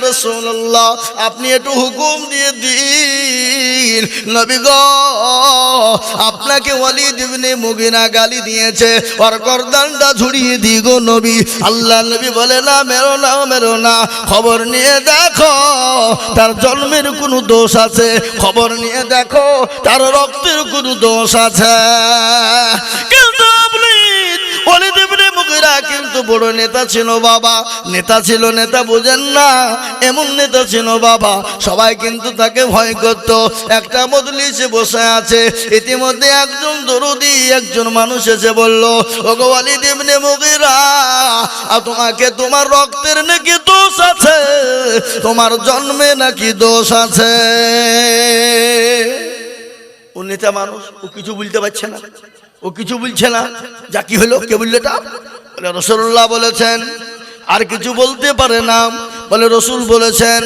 রাসূলুল্লাহ আপনি একটু হুকুম দিয়ে দিন নবী গো আপনাকে ওয়ালিদ ইবনে মুগিরা গালি দিয়েছে ওর গর্দানটা ঝুড়িয়ে দি গো নবী আল্লাহ নবী বলে না মেরো না খবর নিয়ে দেখো তার জন্মের কোনো দোষ আছে খবর নিয়ে দেখো তার রক্তের কোনো দোষ আছে কিন্তু ওয়ালিদ ইবনে মুগিরা কিন্তু বড় নেতা ছিল বাবা নেতা ছিল নেতা বুঝেন না এমন নেতা ছিল বাবা সবাই কিন্তু তাকে ভয় করত একটা মজলিসে বসে আছে ইতিমধ্যে একজন দরদি একজন মানুষ এসে বলল ওগো ওয়ালিদ ইবনে মুগিরা তোমাকে তোমার রক্তের নাকি দোষ আছে তোমার জন্মে নাকি দোষ আছে ও নেতা মানুষ ও কিছু বলতে পারছে না ও কিছু বলছে না যা কি হলো কে বললো এটা বলে রাসূলুল্লাহ বলেছেন আর কিছু বলতে পারে না বলে রাসূল বলেছেন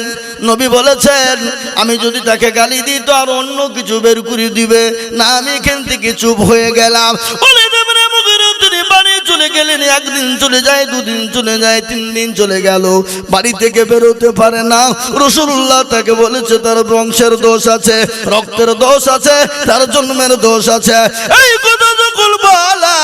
নবী বলেছেন আমি যদি তাকে গালি দিই তো আর অন্য কিছু বের করে দিবে না আমি এখান থেকে চুপ হয়ে গেলাম বলে ইবনে মুগিরা তিনি বাড়ি চলে গেলেন একদিন চলে যায় দুদিন চলে যায় তিন দিন চলে গেল বাড়ি থেকে বেরোতে পারে না রাসূলুল্লাহ তাকে বলেছে তার বংশের দোষ আছে রক্তের দোষ আছে তার জন্মের দোষ আছে এই কথা যখন বলা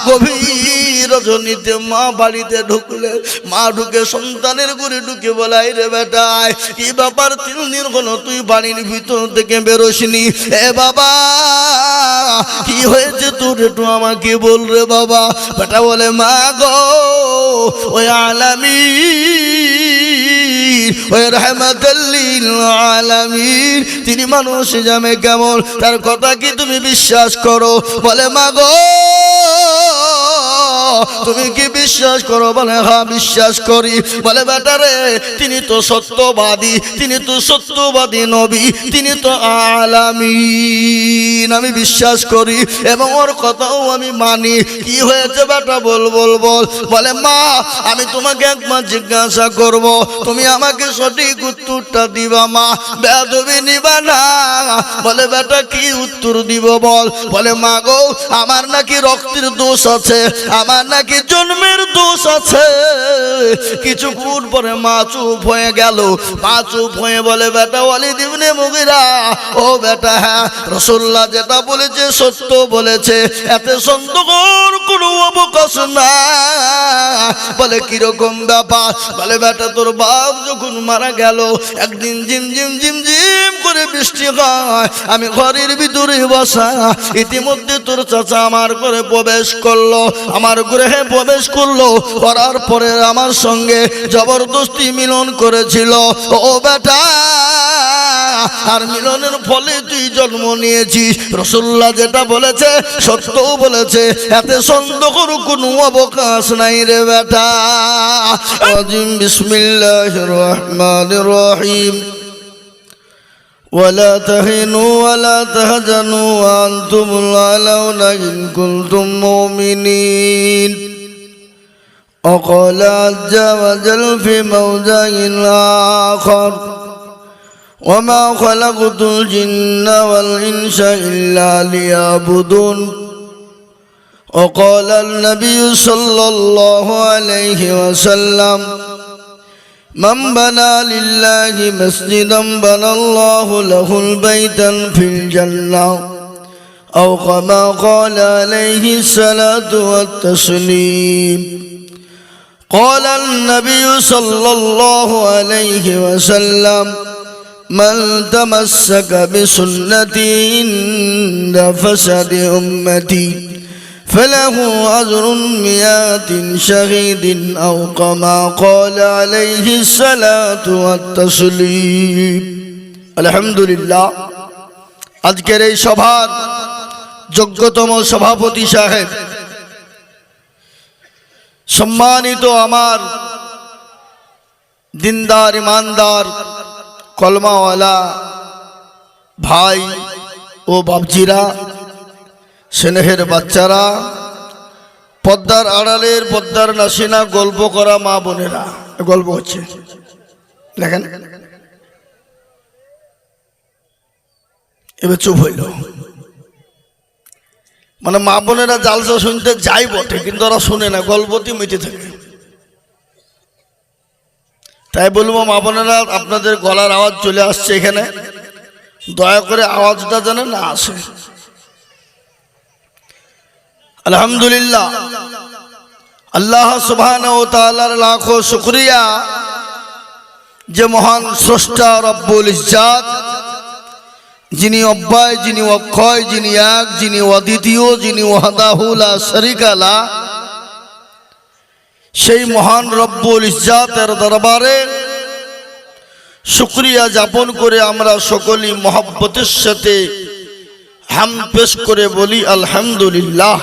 গভীর রজনীতে মা বাড়িতে ঢুকলে মা ঢুকে সন্তানের ঘরে ঢুকে বলাই রে বেটায় কি ব্যাপার 3 দিন হলো তুই বাড়ির ভিতর থেকে বেরোসনি এ বাবা কি হয়েছে তোর একটু আমাকে বল রে বাবা বেটা বলে মা গো ওই আলামিন ওই রাহমাতুল লিল আলামিন তিনি মানুষ জামে কেমন তার কথা কি তুমি বিশ্বাস করো বলে মা গো তুমি কি বিশ্বাস করো বলে হ্যাঁ বিশ্বাস করি বলে বেটা রে তিনি তো সত্যবাদী নবী তিনি তো আলামিন আমি বিশ্বাস করি এবং ওর কথাও আমি মানি কি হয়েছে বেটা বল বলে মা আমি তোমাকে একবার জিজ্ঞাসা করব তুমি আমাকে সঠিক উত্তরটা দিবা মা বেয়াদবি নিবা না বলে বেটা কি উত্তর দিব বলে মা গো আমার নাকি রক্তের দোষ আছে আমার নাকি জন্মের দোষ আছে কিছুক্ষণ পরে মা চুপ হয়ে গেল মা চুপ হয়ে বলে বেটা ওয়ালিদ ইবনে মুগিরা ও বেটা হ্যাঁ রাসূলুল্লাহ যেটা বলেছে সত্য বলেছে এতে সন্দেহের কোনো অবকাশ না বলে কিরকম ব্যাপার বলে বেটা তোর বাপ যখন মারা গেল একদিন ঝিমঝিম করে বৃষ্টি হয় আমি ঘরের ভিতরে বসা ইতিমধ্যে তোর চাচা আমার ঘরে প্রবেশ করলো আমার গৃহে প্রবেশ করলো করার পরে আমার সঙ্গে জবরদস্তি মিলন করেছিল ও বেটা আর মিলনের ফলে তুই জন্ম নিয়েছিস রাসূলুল্লাহ যেটা বলেছে সত্য বলেছে এতে সন্দেহের কোনো অবকাশ নাই রে বেটা বিসমিল্লাহির রহমানির রহিম ولا تهنوا ولا تهزنوا وأنتم الأعلون إن كنتم مؤمنين وقال عز وجل في موضع آخر وما خلقت الجن والإنس إلا ليعبدون وقال النبي صلى الله عليه وسلم من بنى لله مسجدا بنى الله له البيتا في الجنة أو كما قال عليه الصلاة والتسليم قال النبي صلى الله عليه وسلم من تمسك بسنتي عند فساد أمتي فله أجر 100 شهيد أو كما قال عليه الصلاة والتسليم الحمد لله আজকের এই সভার যোগ্যতম সভাপতি সাহেব সম্মানিত আমার দিনদার ইমানদার কলমাওয়ালা ভাই ও বাপজিরা স্নেহের বাচ্চারা পদ্মার আড়ালের পদ্মার নাসিনা গল্প করা মা বোনেরা গল্প হচ্ছে দেখেন এবার চুপ হইল মানে মা বোনেরা জালসা শুনতে যাই বটে কিন্তু ওরা শুনে না গল্পটি মিটে থাকে তাই বলবো মা বোনেরা, আপনাদের গলার আওয়াজ চলে আসছে এখানে, দয়া করে আওয়াজটা যেন না আসে। আলহামদুলিল্লাহ, আল্লাহ সুবহানাহু ওয়া তাআলার লাখো শুকরিয়া যে মহান স্রষ্টা রব্বুল ইজ্জাত, যিনি অব্যয়, যিনি অক্ষয়, যিনি এক, যিনি অদ্বিতীয়, যিনি ওয়াহদাহু লা শারীকা লা, সেই মহান রব্বুল ইজ্জাতের দরবারে শুকরিয়া যাপন করে আমরা সকলেই মহব্বতের সাথে হাম পেশ করে বলি আলহামদুলিল্লাহ।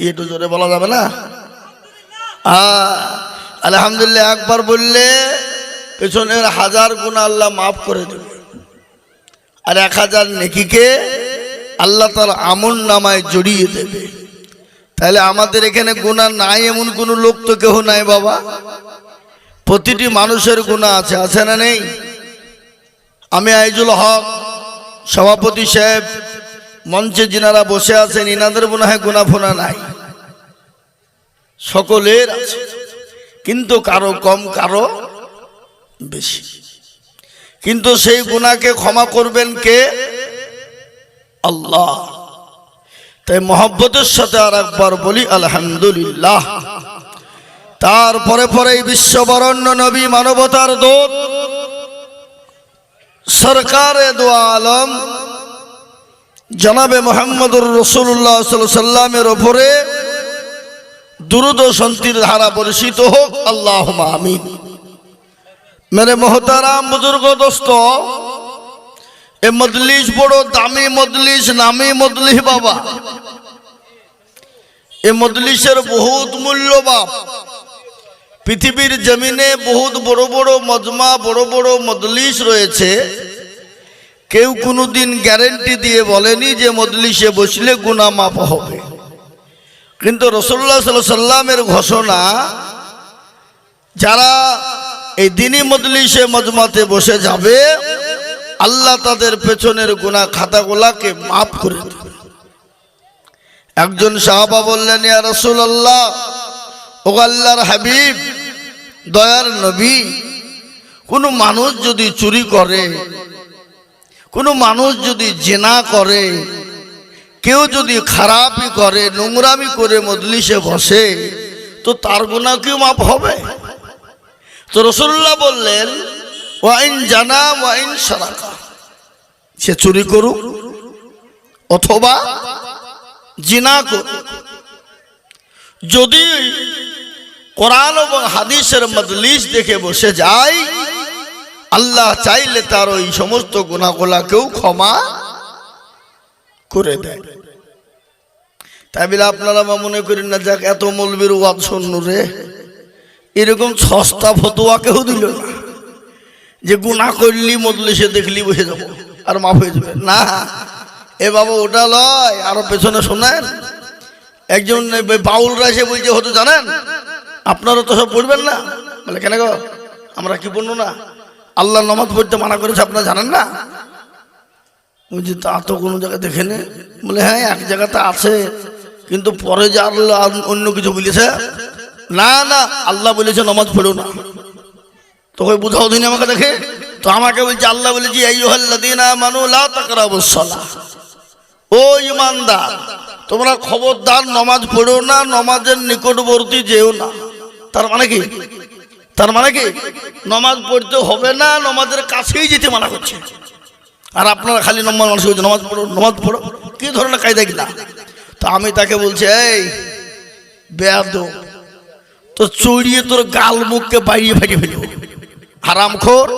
একটু জোরে বলা যাবে না? আলহামদুলিল্লাহ একবার বললে পেছনের 1000 গুনাহ আল্লাহ মাফ করে দেবে, আর 1000 নেকিকে আল্লাহ তার আমল নামায় জড়িয়ে দেবে। তাহলে আমাদের এখানে গুনাহ নাই এমন কোন লোক তো কেউ নাই বাবা। প্রতিটি মানুষের গুনাহ আছে, আছে না নেই? আমি আইজুল হক সভাপতি সাহেব, মঞ্চে যিনারা বসে আছেন, ইনাদের মনে হয় গুনাহ ফোনা নাই, সকলের আছে, কিন্তু কারো কম কারো বেশি। কিন্তু সেই গুনাহকে ক্ষমা করবেন কে? আল্লাহ। তাই মহব্বতের সাথে আর একবার বলি আলহামদুলিল্লাহ। তারপরে পরে বিশ্ববরণ্য নবী, মানবতার দূত, সরকারে দু আলম জনাবে মুহাম্মদুর রাসূলুল্লাহ সাল্লাল্লাহু আলাইহি সাল্লামের উপরে দুরূদ ও শান্তির ধারা বর্ষিত হোক, আল্লাহুম্মা আমিন। মেরে মোহতারাম বুজুর্গ দোস্ত, এ মজলিস বড় দামি মজলিস, নামি মজলিস বাবা। এ মজলিসের বহুত মূল্যবান। পৃথিবীর জমিনে বহুত বড় বড় মজমা, বড় বড় মজলিস রয়েছে, কেউ কোনোদিন গ্যারেন্টি দিয়ে বলেনি যে মজলিসে বসলে গুনাহ মাফ হবে। কিন্তু রাসূলুল্লাহ সাল্লাল্লাহু আলাইহি সাল্লামের ঘোষণা, যারা এই দ্বীনি মজলিসে মজমাতে বসে যাবে, আল্লাহ তাদের পেছনের গুনাহ খাতাগুলোকে মাফ করে দেবে। একজন সাহাবা বললেন, ইয়া রাসূলুল্লাহ, ও আল্লাহর হাবিব, দয়ার নবী, কোনো মানুষ যদি চুরি করে, কোনো মানুষ যদি জিনা করে, কেউ যদি খারাপি করে, নোংরামি করে মজলিসে বসে, তো তার গুনাহ কি মাফ হবে? তো রাসূলুল্লাহ বললেন, ওয়াইন জানা ওয়াইন সারাকা, সে চুরি করুক অথবা জিনা করুক, যদি কোরআন এবং হাদিসের মজলিস দেখে বসে যায়, আল্লাহ চাইলে তার ওই সমস্ত গুনাহগুলোকেও ক্ষমা করে দেয়। তাই বলে আপনারা মনে করেন না, যাক এত মৌলবীর ওয়াজ শুননু রে, এরকম সস্তা ফতোয়া কেউ দিল না যে গুনাহ করলি মজলিসে দেখলি বসে যাব আর মাফ হয়ে যাবে। না, এ বাবা ওটা লয়। আরো পেছনে শোনেন, একজন বাউলরা এসে বলছে, হতো জানেন আপনারা তো সব পড়বেন না। বলে, কেন গো, আমরা কি পড়বো না? আল্লাহ নামাজ পড়তে মানা করেছে, আপনারা জানেন না? বলছি, তা তো কোনো জায়গায় দেখেনি। বলে, হ্যাঁ এক জায়গাতে আছে, কিন্তু পরে যে আল্লাহ অন্য কিছু বলেছে। না না, আল্লাহ বলেছে নামাজ পড়ো না। তোকে বুঝাও দিন আমাকে দেখে। তো আমাকে বলছে, আল্লাহ বলেছি আইয়ুহাল্লাযীনা আমানু লা তাকরাবুস সালাহ, ও ঈমানদার, তোমরা খবরদার নামাজ পড়ো না, নামাজের নিকটবর্তী যেও না। তার মানে কি? তার মানে কি নামাজ পড়তে হবে না, নামাজের কাছেই যেতে মানা করছে। আর আপনারা খালি নম্বর মানুষ বলছে নামাজ পড়ো, নামাজ পড়ো। কি ধরনের কায়দা গিলা? তো আমি তাকে বলছি, এই বেয়াদব, তো চড়িয়ে তোর গাল মুখকে বাইরে ফাটিয়ে ফেলব, হারামখোর।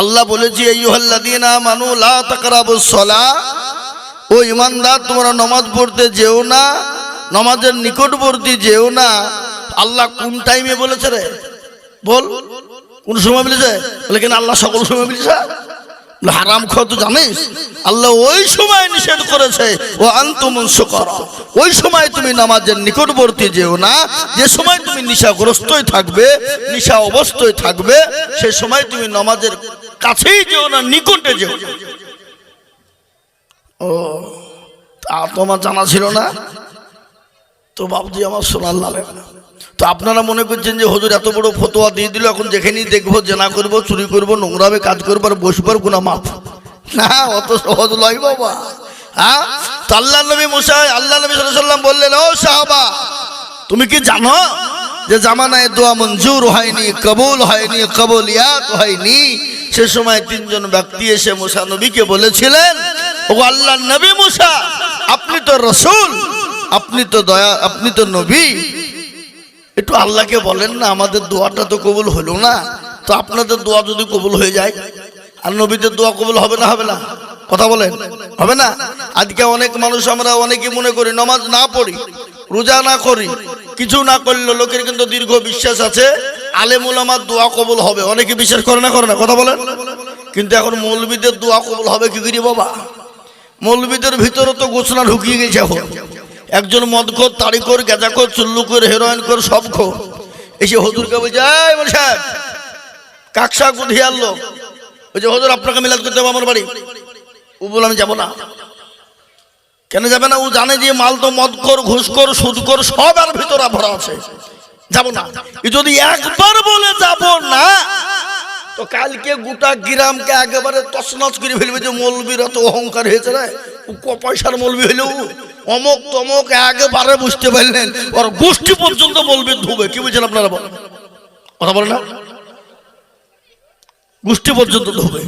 আল্লাহ বলেছে, আইয়ুহাল্লাযীনা আমানু লা তাকরাবুস সালাহ, ও ঈমানদার, তোমরা নামাজ পড়তে যেও না, নামাজের নিকটবর্তী যেও না। আল্লাহ কোন টাইমে বলেছে রে? বল, কোন সময় বলেছে? বলে, কেন আল্লাহ সকল সময় বলেছে? হারামখোর, তো জানিস আল্লাহ ওই সময় নিষেধ করেছে, ও আনতুমুস সুকারা, ওই সময় তুমি নামাজের নিকটবর্তী যেও না, যে সময় তুমি নেশাগ্রস্তই থাকবে, নেশা অবস্থায় থাকবে, সেই সময় তুমি নামাজের কাছেই যেও না, নিকটে যেও না। ও, তা তোমার জানা ছিল না? তো বাবুজি আমার সোনার লালের না। তো আপনারা মনে করছেন যে হুজুর এত বড় ফতোয়া দিয়ে দিল, এখন যেখানেই দেখবো জেনা করবো, চুরি করবো, নোংরামে কাজ করবো আর বসবার গুনাহ মাফ? না, অত সহজ নয় বাবা। হ্যাঁ, তো আল্লাহ নবী মুসা, আল্লাহ নবী সাল্লাল্লাহু আলাইহি ওয়াসাল্লাম বললেন, ও সাহাবা, তুমি কি জানো যে জামানায় দোয়া মঞ্জুর হয়নি, কবুল হয়নি, কবুলিয়াত হয়নি? সে সময় তিনজন ব্যক্তি এসে মুসা নবীকে বলেছিলেন, ও আল্লাহর নবী মুসা, আপনি তো রাসূল, আপনি তো দয়া, আপনি তো নবী, একটু আল্লাহকে বলেন না, আমাদের দোয়াটা তো কবুল হলো না। তো আপনাদের দোয়া যদি কবুল হয়ে যায়, আর নবীদের দোয়া কবুল হবে না? হবে না? কথা বলেন, হবে না? আজকে অনেক মানুষ, আমরা অনেকে মনে করি নামাজ না পড়ি, রোজা না করি, কিছু না করলে লোকের কিন্তু দীর্ঘ বিশ্বাস আছে আলেম ওলামার দোয়া কবুল হবে। অনেকে বিশ্বাস করে না? করে না? কথা বলেন। কিন্তু এখন মৌলবীদের দোয়া কবুল হবে কি করে বাবা? মৌলবীদের ভিতরে তো ঘোষণা ঢুকিয়ে গেছে। এখন একজন মদখোর, তারিখোর, গেজাখোর, চুল্লুখোর, হেরোইন খোর, সব খোর এসে হুজুরকে বলছে, এই বল সাহেব, কাকসা গুধিয়ার লোক, ওই যে হুজুর আপনাকে মিলাদ করতে হবে আমার বাড়ি। ও বলে আমি যাবো না। কেন যাবে না? ও জানে যে মাল তো মদখোর, ঘুষখোর, সুদখোর সব আর ভিতরে ভরা আছে, যাবো না। যদি একবার বলে যাব না, তো কালকে গোটা গ্রামকে একেবারে তছনছ করে ফেলবে যে মৌলবীর এত অহংকার হয়েছে রে, ও ক পয়সার মৌলবী হইলেও অমক তমক একেবারে বুঝতে পারলেন, ওর গোষ্ঠী পর্যন্ত মৌলবী ধুবে। কি বলছেন আপনারা? কথা বলে না? গোষ্ঠী পর্যন্ত ধুবে।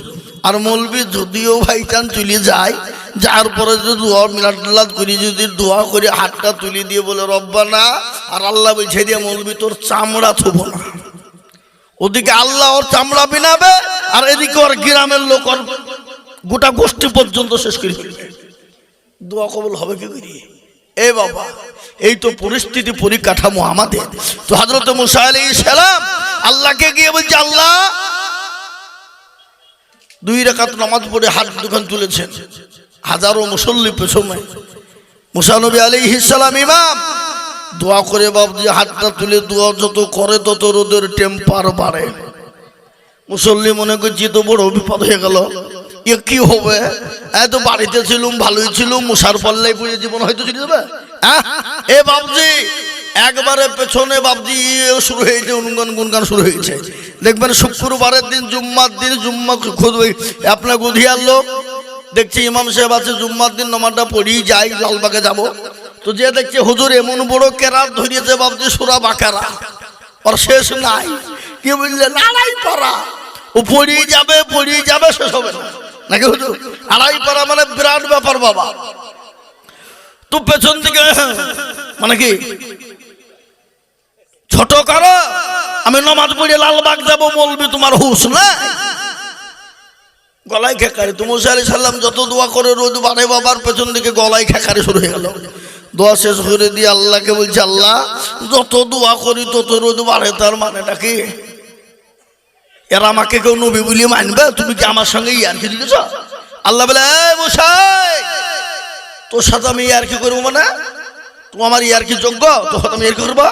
আর মৌলবী যদিও ভাইচান চলে যায়, যার পরে যদি দোয়া মিলাদ করি, যদি দোয়া করে হাতটা তুলে দিয়ে বলে রব্বানা, আর আল্লাহ বলছে দিয়ে মৌলবী তোর চামড়া থুবো না। ওদিকে আল্লাহ ওর চামড়া বিনাবে, আর এদিকে ওর গ্রামের লোক ওর গোটা গোষ্ঠী পর্যন্ত শেষ করে ফেলবে। দোয়া কবুল হবে কি করে? এ বাবা, এই তো পরিস্থিতি, পরিকাঠামো আমাদের। তো হযরত মুসা আলাইহিস সালাম আল্লাহকে গিয়ে বলছে, আল্লাহ, 2 রাকাত নামাজ পড়ে হাত দুখান তুলেছেন, হাজারো মুসল্লি পেছনে, মুসা নবী আলাইহিস সালাম ইমাম, দোয়া করে বাবজি হাতটা তুলে দোয়া যত করে তত রোদের টেম্পার বাড়ে। মুসল্লি মনে করছি তো বড় বিপদ হয়ে গেল, এ কি হবে? এত বাড়িতে ছিলুম, ভালোই ছিলুম, মুসার পাল্লাই পড়ে জীবন হয়তো চলে যাবে। এ বাবজি একবারে পেছনে বাবজি শুরু হয়েছে, গুনগান শুরু হয়েছে। দেখবেন শুক্রবারের দিন, জুম্মার দিন, জুম্মা খুঁজবে আপনার গুধিয়ার লোক, দেখছি ইমাম সাহেব আছে, জুম্মার দিন নামাজটা পড়েই যাই, লালবাগে যাব। তো যে দেখছে হুজুর এমন বড় কেরাত ধরিয়েছে বাবজি, সূরা বাকারা, আর শেষ নাই। কি বুঝলেন? আড়াই পারা, ও পড়িয়ে যাবে, শেষ হবে না নাকি হুজুর? আড়াই পারা মানে বিরাট ব্যাপার বাবা। তো পেছন থেকে মানে কি ছোট করো, আমি নামাজ পড়ে লালবাগ যাবো, মৌলবি তোমার হুঁশ না? গলায় খেকারি। তো মুসা আলাইহিস সালাম যত দোয়া করে রোদ বাড়ে বাবার, পেছন দিকে গলায় খেকারি শুরু হয়ে গেল। দোয়া শেষ করে দিয়ে আল্লাহকে বলছে, আল্লাহ, যত দোয়া করি তত রোদ বাড়ে, তার মানেটা কি? এরা আমাকে কেউ নবী বলে মানবে? তুমি কি আমার সঙ্গে ইয়ারকি দিতেছ? আল্লাহ বলে, এই মুসা, তোর সাথে আমি ইয়ারকি করবো মানে? তুমি আমার ইয়ারকি যোগ্য? তোর সাথে আমি ইয়ারকি করবো?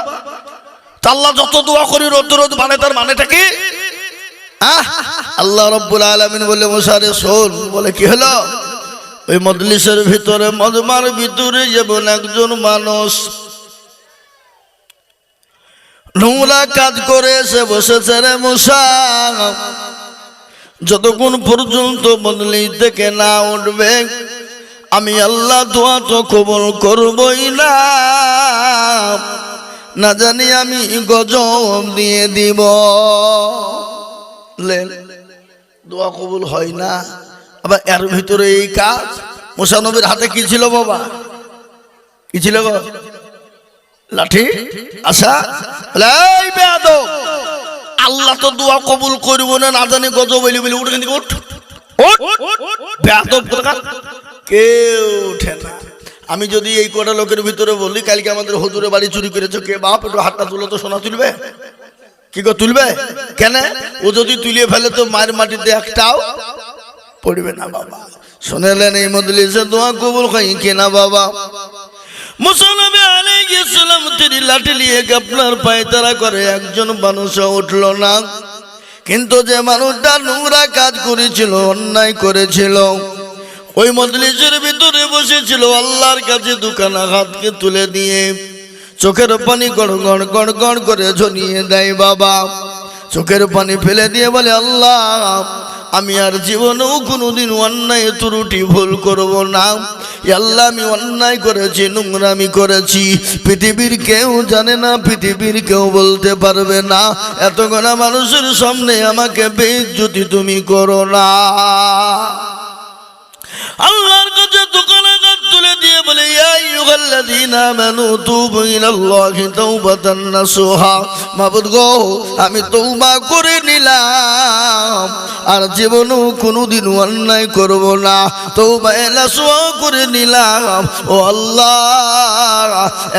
আল্লাহ যত দোয়া করি রোদ বাড়ে, তার মানেটা কি? আল্লাহ রাব্বুল আলামিন বলে, মুসা রে শোন। বলে, কি হলো? ওই মজলিসের ভিতরে, মজমার ভিতরে যেমন একজন মানুষ নোংরা কাজ করে এসে বসেছে রে মুসা, যতক্ষণ পর্যন্ত মজলিস থেকে না উঠবে, আমি আল্লাহ দোয়া তো কবুল করবই না, না জানি আমি গজব দিয়ে দিব। দোয়া কবুল হয় না। আবার এর ভিতরে এই কাজ। মুসা নবীর হাতে কি ছিল বাবা? কি ছিল গো? লাঠি। আচ্ছা, এই বেয়াদব, আল্লাহ তো দোয়া কবুল করব না, না জানি গজব বলি বলি, উঠ কিন্তু, উঠ বেয়াদব, কেউ উঠে না। আমি যদি এই কটা লোকের ভিতরে বলি, কালকে আমাদের হুজুরের বাড়ি চুরি করেছে, কে বাপ একটু হাতটা তুলে তো সোনা তুলবে? কি গো তুলবে? কেন? ও যদি তুলিয়ে ফেলে তো মায়ের মাটিতে একটাও পড়বে না বাবা। শুনেলেন এই মজলিসে দোয়া কবুল হয় কিনা বাবা? মুসা নবী আলাইহিস সালাম তিনি লাঠি নিয়ে আপনার পায়তারা করে, একজন মানুষ উঠল না। কিন্তু যে মানুষটা নোংরা কাজ করেছিল, অন্যায় করেছিল, ওই মজলিসের ভিতরে বসেছিল, আল্লাহর কাছে দুখানা হাতকে তুলে দিয়ে চোখের পানি গড় গড় গড় গড় করে ঝরিয়ে দেয় বাবা। চোখের পানি ফেলে দিয়ে বলে, আল্লাহ আমি আর জীবনেও কোনোদিন অন্যায় ত্রুটি ভুল করব না। আল্লাহ আমি অন্যায় করেছি, নোংরামি করেছি, পৃথিবীর কেউ জানে না, পৃথিবীর কেউ বলতে পারবে না। এত গোনা মানুষের সামনে আমাকে বেইজ্জতি তুমি করো না। আল্লাহর কাছে দোকানে হাত তুলে দিয়ে বলে, ইয়া আইয়ুহাল্লাযীনা আমানু তুবু ইলাল্লাহি তাওবাতান নাসুহা। মাবুদ গো, আমি তওবা করে নিলাম, আর জীবনেও কোনোদিন অন্যায় করব না। তওবা নাসুহা করে নিলাম। ও আল্লাহ,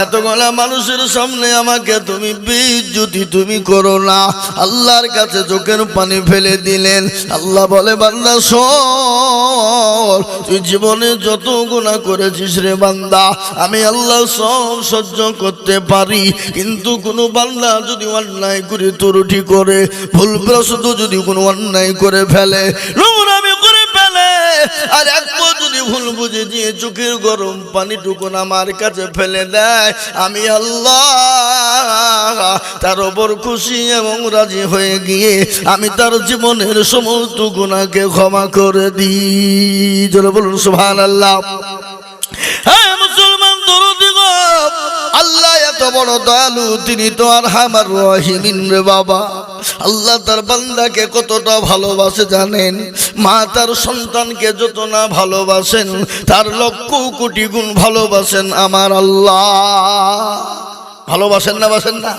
এতগুলা মানুষের সামনে আমাকে তুমি বেইজ্জতি তুমি করো না। আল্লাহর কাছে চোখের পানি ফেলে দিলেন। আল্লাহ বলে, বান্দা শোন, তুই জীবনে যত গুনাহ করেছিস রে বান্দা, আমি আল্লাহ সব সহ্য করতে পারি। কিন্তু কোনো বান্দা যদি অন্যায় করে ত্রুটি করে, ভুলবশত যদি কোনো অন্যায় করে ফেলে, নোংরামি করে ফেলে, আর একবার যদি ভুল বুঝে দিয়ে চোখের গরম পানিটুকু আমার কাছে ফেলে দেয়, আমি আল্লাহ তার ওপর খুশি এবং রাজি হয়ে গিয়ে আমি তার জীবনের সমস্ত গুনাহকে ক্ষমা করে দিই। জোরে বলুন সুবহানাল্লাহ। হ্যাঁ মুসলমান দরদি গো, আল্লাহ এত বড় দয়ালু, তিনি তো আরহামার রাহিমিন রে বাবা। আল্লাহ তার বান্দাকে কতটা ভালোবাসে জানেন? মা তার সন্তানকে যত না ভালোবাসেন, তার লক্ষ কোটি গুণ ভালোবাসেন আমার আল্লাহ। ভালোবাসেন না, বাসেন না?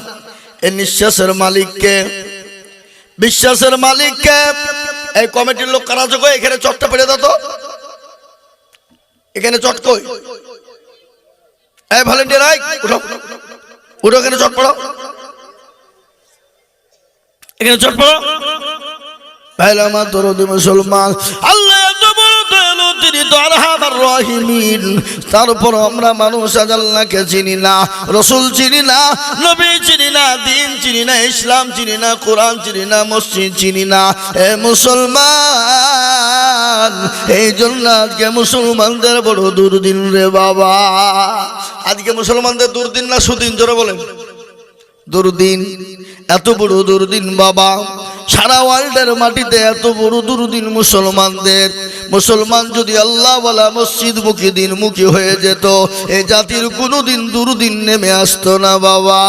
এই নিঃশ্বাসের মালিককে, বিশ্বাসের মালিককে। এই কমিটির লোক কারা যোগ, এখানে চটটা পেড়ে দাও তো, এখানে চট কই? এই ভলেন্টিয়ার আই, উঠো উঠো, এখানে চট পড়ো, এখানে চট পড়ো। ভাইরা আমার দরদি মুসলমান, আল্লাহ এত বড় দয়ালু, তিনি তো আরহামার রাহিমিন। তারপর আমরা মানুষ আজ আল্লাহকে চিনি না, রসুল চিনি না, নবী চিনি না, দিন চিনি না, ইসলাম চিনি না, কোরআন চিনি না, মসজিদ চিনি না। এ মুসলমান, এই জন্য আজকে মুসলমানদের বড় দুর্দিন রে বাবা। আজকে মুসলমানদের দুর্দিন না সুদিন? জোরে বলেন। দুর্দিন, এত বড় দুর্দিন বাবা। সারা ওয়ার্ল্ডের মাটিতে এত বড় দুর্দিন মুসলমানদের। মুসলমান যদি আল্লাহ ওয়ালা মসজিদ মুখী দিন মুখী হয়ে যেত, এই জাতির কোনোদিন দুর্দিন নেমে আসতো না বাবা।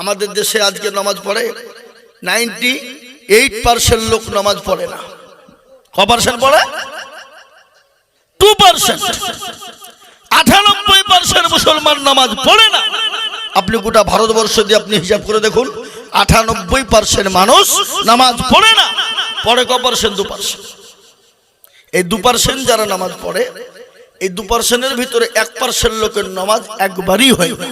আমাদের দেশে আজকে নামাজ পড়ে 98% লোক নামাজ পড়ে না। ক পার্সেন্ট পড়ে? 2%। 98% মুসলমান নামাজ পড়ে না। আপনি গোটা ভারতবর্ষ দিয়ে আপনি হিসাব করে দেখুন, 98% মানুষ নামাজ পড়ে না। পড়ে ক পার্সেন্ট? 2%। এই 2% যারা নামাজ পড়ে, এই 2%-এর ভিতরে 1% লোকের নামাজ একবারই হয় না,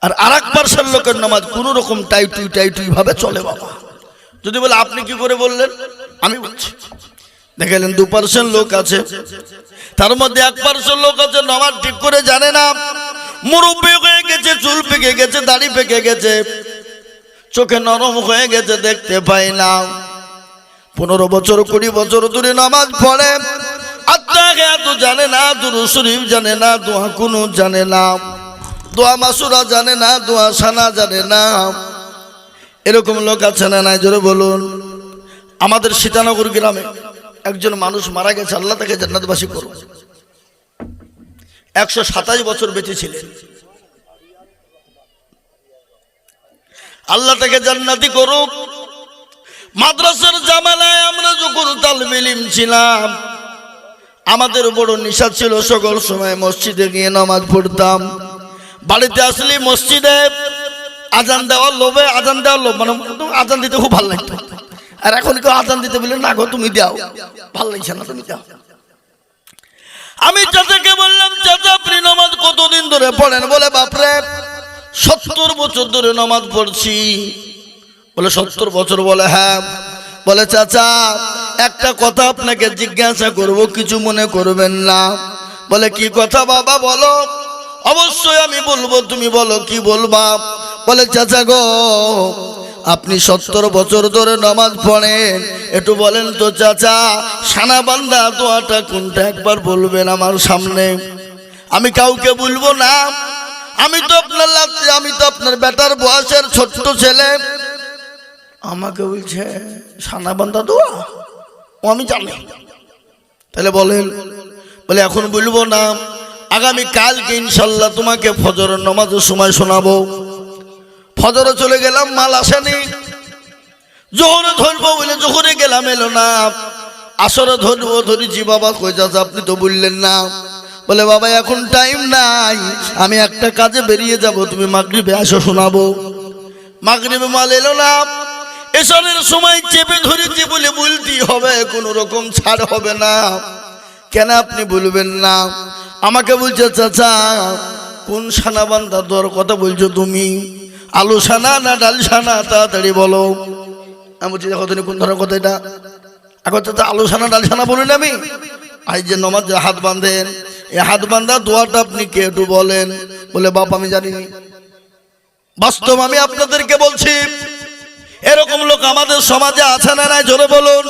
আর 1% লোকের নামাজ কোন রকম টাইটুই টাইটুই ভাবে চলে বাবা। যদি বলে আপনি কি করে বললেন, আমি বলছি। দেখলেন 2% লোক আছে, তার মধ্যে 1% লোক আছে নামাজ ঠিক করে জানে না, মুরব্বি হয়ে গেছে, চুল পেকে গেছে, দাড়ি পেকে গেছে, চোখে নরম হয়ে গেছে, দেখতে পায় না। 15 বছর 20 বছর ধরে নামাজ পড়ে, আত্মাকে এত জানে না, দুরূদ শরীফ জানে না, দোয়া কুনুত জানে না, দোয়া মাসুরা জানে না, দোয়া সানা জানে না। এরকম লোক আছে না নাই? জোরে বলুন। আমাদের সীতানগর গ্রামে একজন মানুষ মারা গেছে, আল্লাহ তাকে জান্নাতবাসী করুন। 127 বছর বেঁচে ছিলেন, আল্লাহ তাকে জান্নাতি করুক। মাদ্রাসার জামালায় আমরা যখন তালিম ইলম ছিলাম, আমাদের বড় নেশা ছিল, সকল সময় মসজিদে গিয়ে নামাজ পড়তাম। বাড়িতে আসলে মসজিদে আজান দেওয়ার লোভে, আজান দেওয়ার লোভ মানে আজান দিতে খুব ভালো লাগতো। আর এখন কেউ আজান দিতে বলে, না গো তুমি দাও, ভালো লাগছে না, তুমি দাও। আমি চাচাকে বললাম, চাচা আপনি নামাজ কতদিন ধরে পড়েন? বলে বাপরে 70 বছর ধরে নামাজ পড়ছি। বলে 70 বছর? বলে হ্যাঁ। বলে চাচা একটা কথা আপনাকে জিজ্ঞাসা করব, কিছু মনে করবেন না। বলে কি কথা বাবা বলো? অবশ্যই আমি বলবো, তুমি বলো কি বলবা। বলে চাচা গো, আপনি 70 বছর ধরে নামাজ পড়েন, একটু বলেন তো চাচা, সানা বান্দা দোয়াটা কোনটা একবার বলবেন আমার সামনে। আমি কাউকে বলবো না, আমি তো আপনার বেটার বয়সের ছোট্ট ছেলে। আমাকে বলছে সানাবান্ধা দোয়া, ও আমি জানি। তাহলে বলেন, বলে এখন বলবো না, আগামী কালকে ইনশাল্লাহ তোমাকে ফজরের নামাজের সময় শোনাবো। ফজরে চলে গেলাম, মাল আসেনি। জোহরে ধরবো বলে জোহরে গেলাম, এলো না। আসরে ধরবো, ধরেছি। বাবা কই যাচ্ছে, আপনি তো বললেন না। বলে বাবা এখন টাইম নাই, আমি একটা কাজে বেরিয়ে যাব, তুমি মাগরিবে আসো শোনাবো। মাগরিবে মাল এলো না। এসরের সময় চেপে ধরেছি বলে বলতেই হবে, কোনো রকম ছাড় হবে না। কেন আপনি বলবেন না? আমাকে বলছে চাচা কোন সানাবান্ধা দর কথা বলছো তুমি? আলু সানা না ডাল সানা, তাড়াতাড়ি বলো। আমি বলছি দেখো তুমি কোন ধরনের কথা এটা? এখন চাচা আলু সানা ডাল সানা বলুন। আমি আজ যে নমাজ হাত বাঁধেন, এই হাত বাঁধা দোয়াটা আপনি কে একটু বলেন। বলে বাপ আমি জানিনি। বাস্তব আমি আপনাদেরকে বলছি, এরকম লোক আমাদের সমাজে আছে না নাই? জোরে বলুন।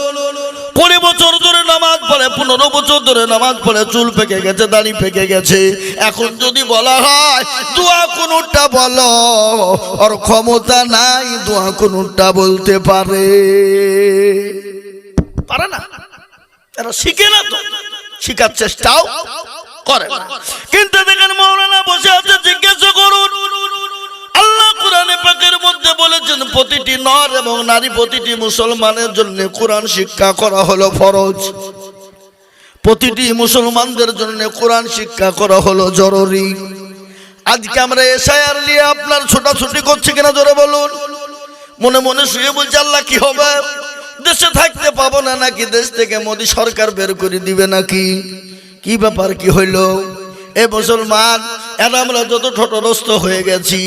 20 বছর ধরে নামাজ পড়ে, 15 বছর ধরে নামাজ পড়ে, চুল পেকে গেছে, দাড়ি পেকে গেছে। এখন যদি বলা হয় দোয়া কোনটা বলো, ওর ক্ষমতা নাই দোয়া কোনটা বলতে পারে না। এরা শিখে না, তো শিখার চেষ্টাও করে না। কিন্তু দেখেন মাওলানা বসে আছে, জিজ্ঞাসা করুন। আল্লাহ কোরআনে পাকের মধ্যে বলেছেন প্রতিটি নর এবং নারী, প্রতিটি মুসলমানের জন্য কোরআন শিক্ষা করা হলো ফরজ। প্রতিটি মুসলমানদের জন্য কোরআন শিক্ষা করা হলো জরুরি। আজকে আমরা এসআইআর নিয়ে আপনার ছোটাছুটি করছি কিনা জোরে বলুন। মনে মনে শুয়ে বলছে আল্লাহ কি হবে, দেশে থাকতে পাবো না নাকি, দেশ থেকে মোদী সরকার বের করে দিবে নাকি, কি ব্যাপার কি হইলো? এ মুসলমান, এরা আমরা যত ঠোঁটরস্ত হয়ে গেছি,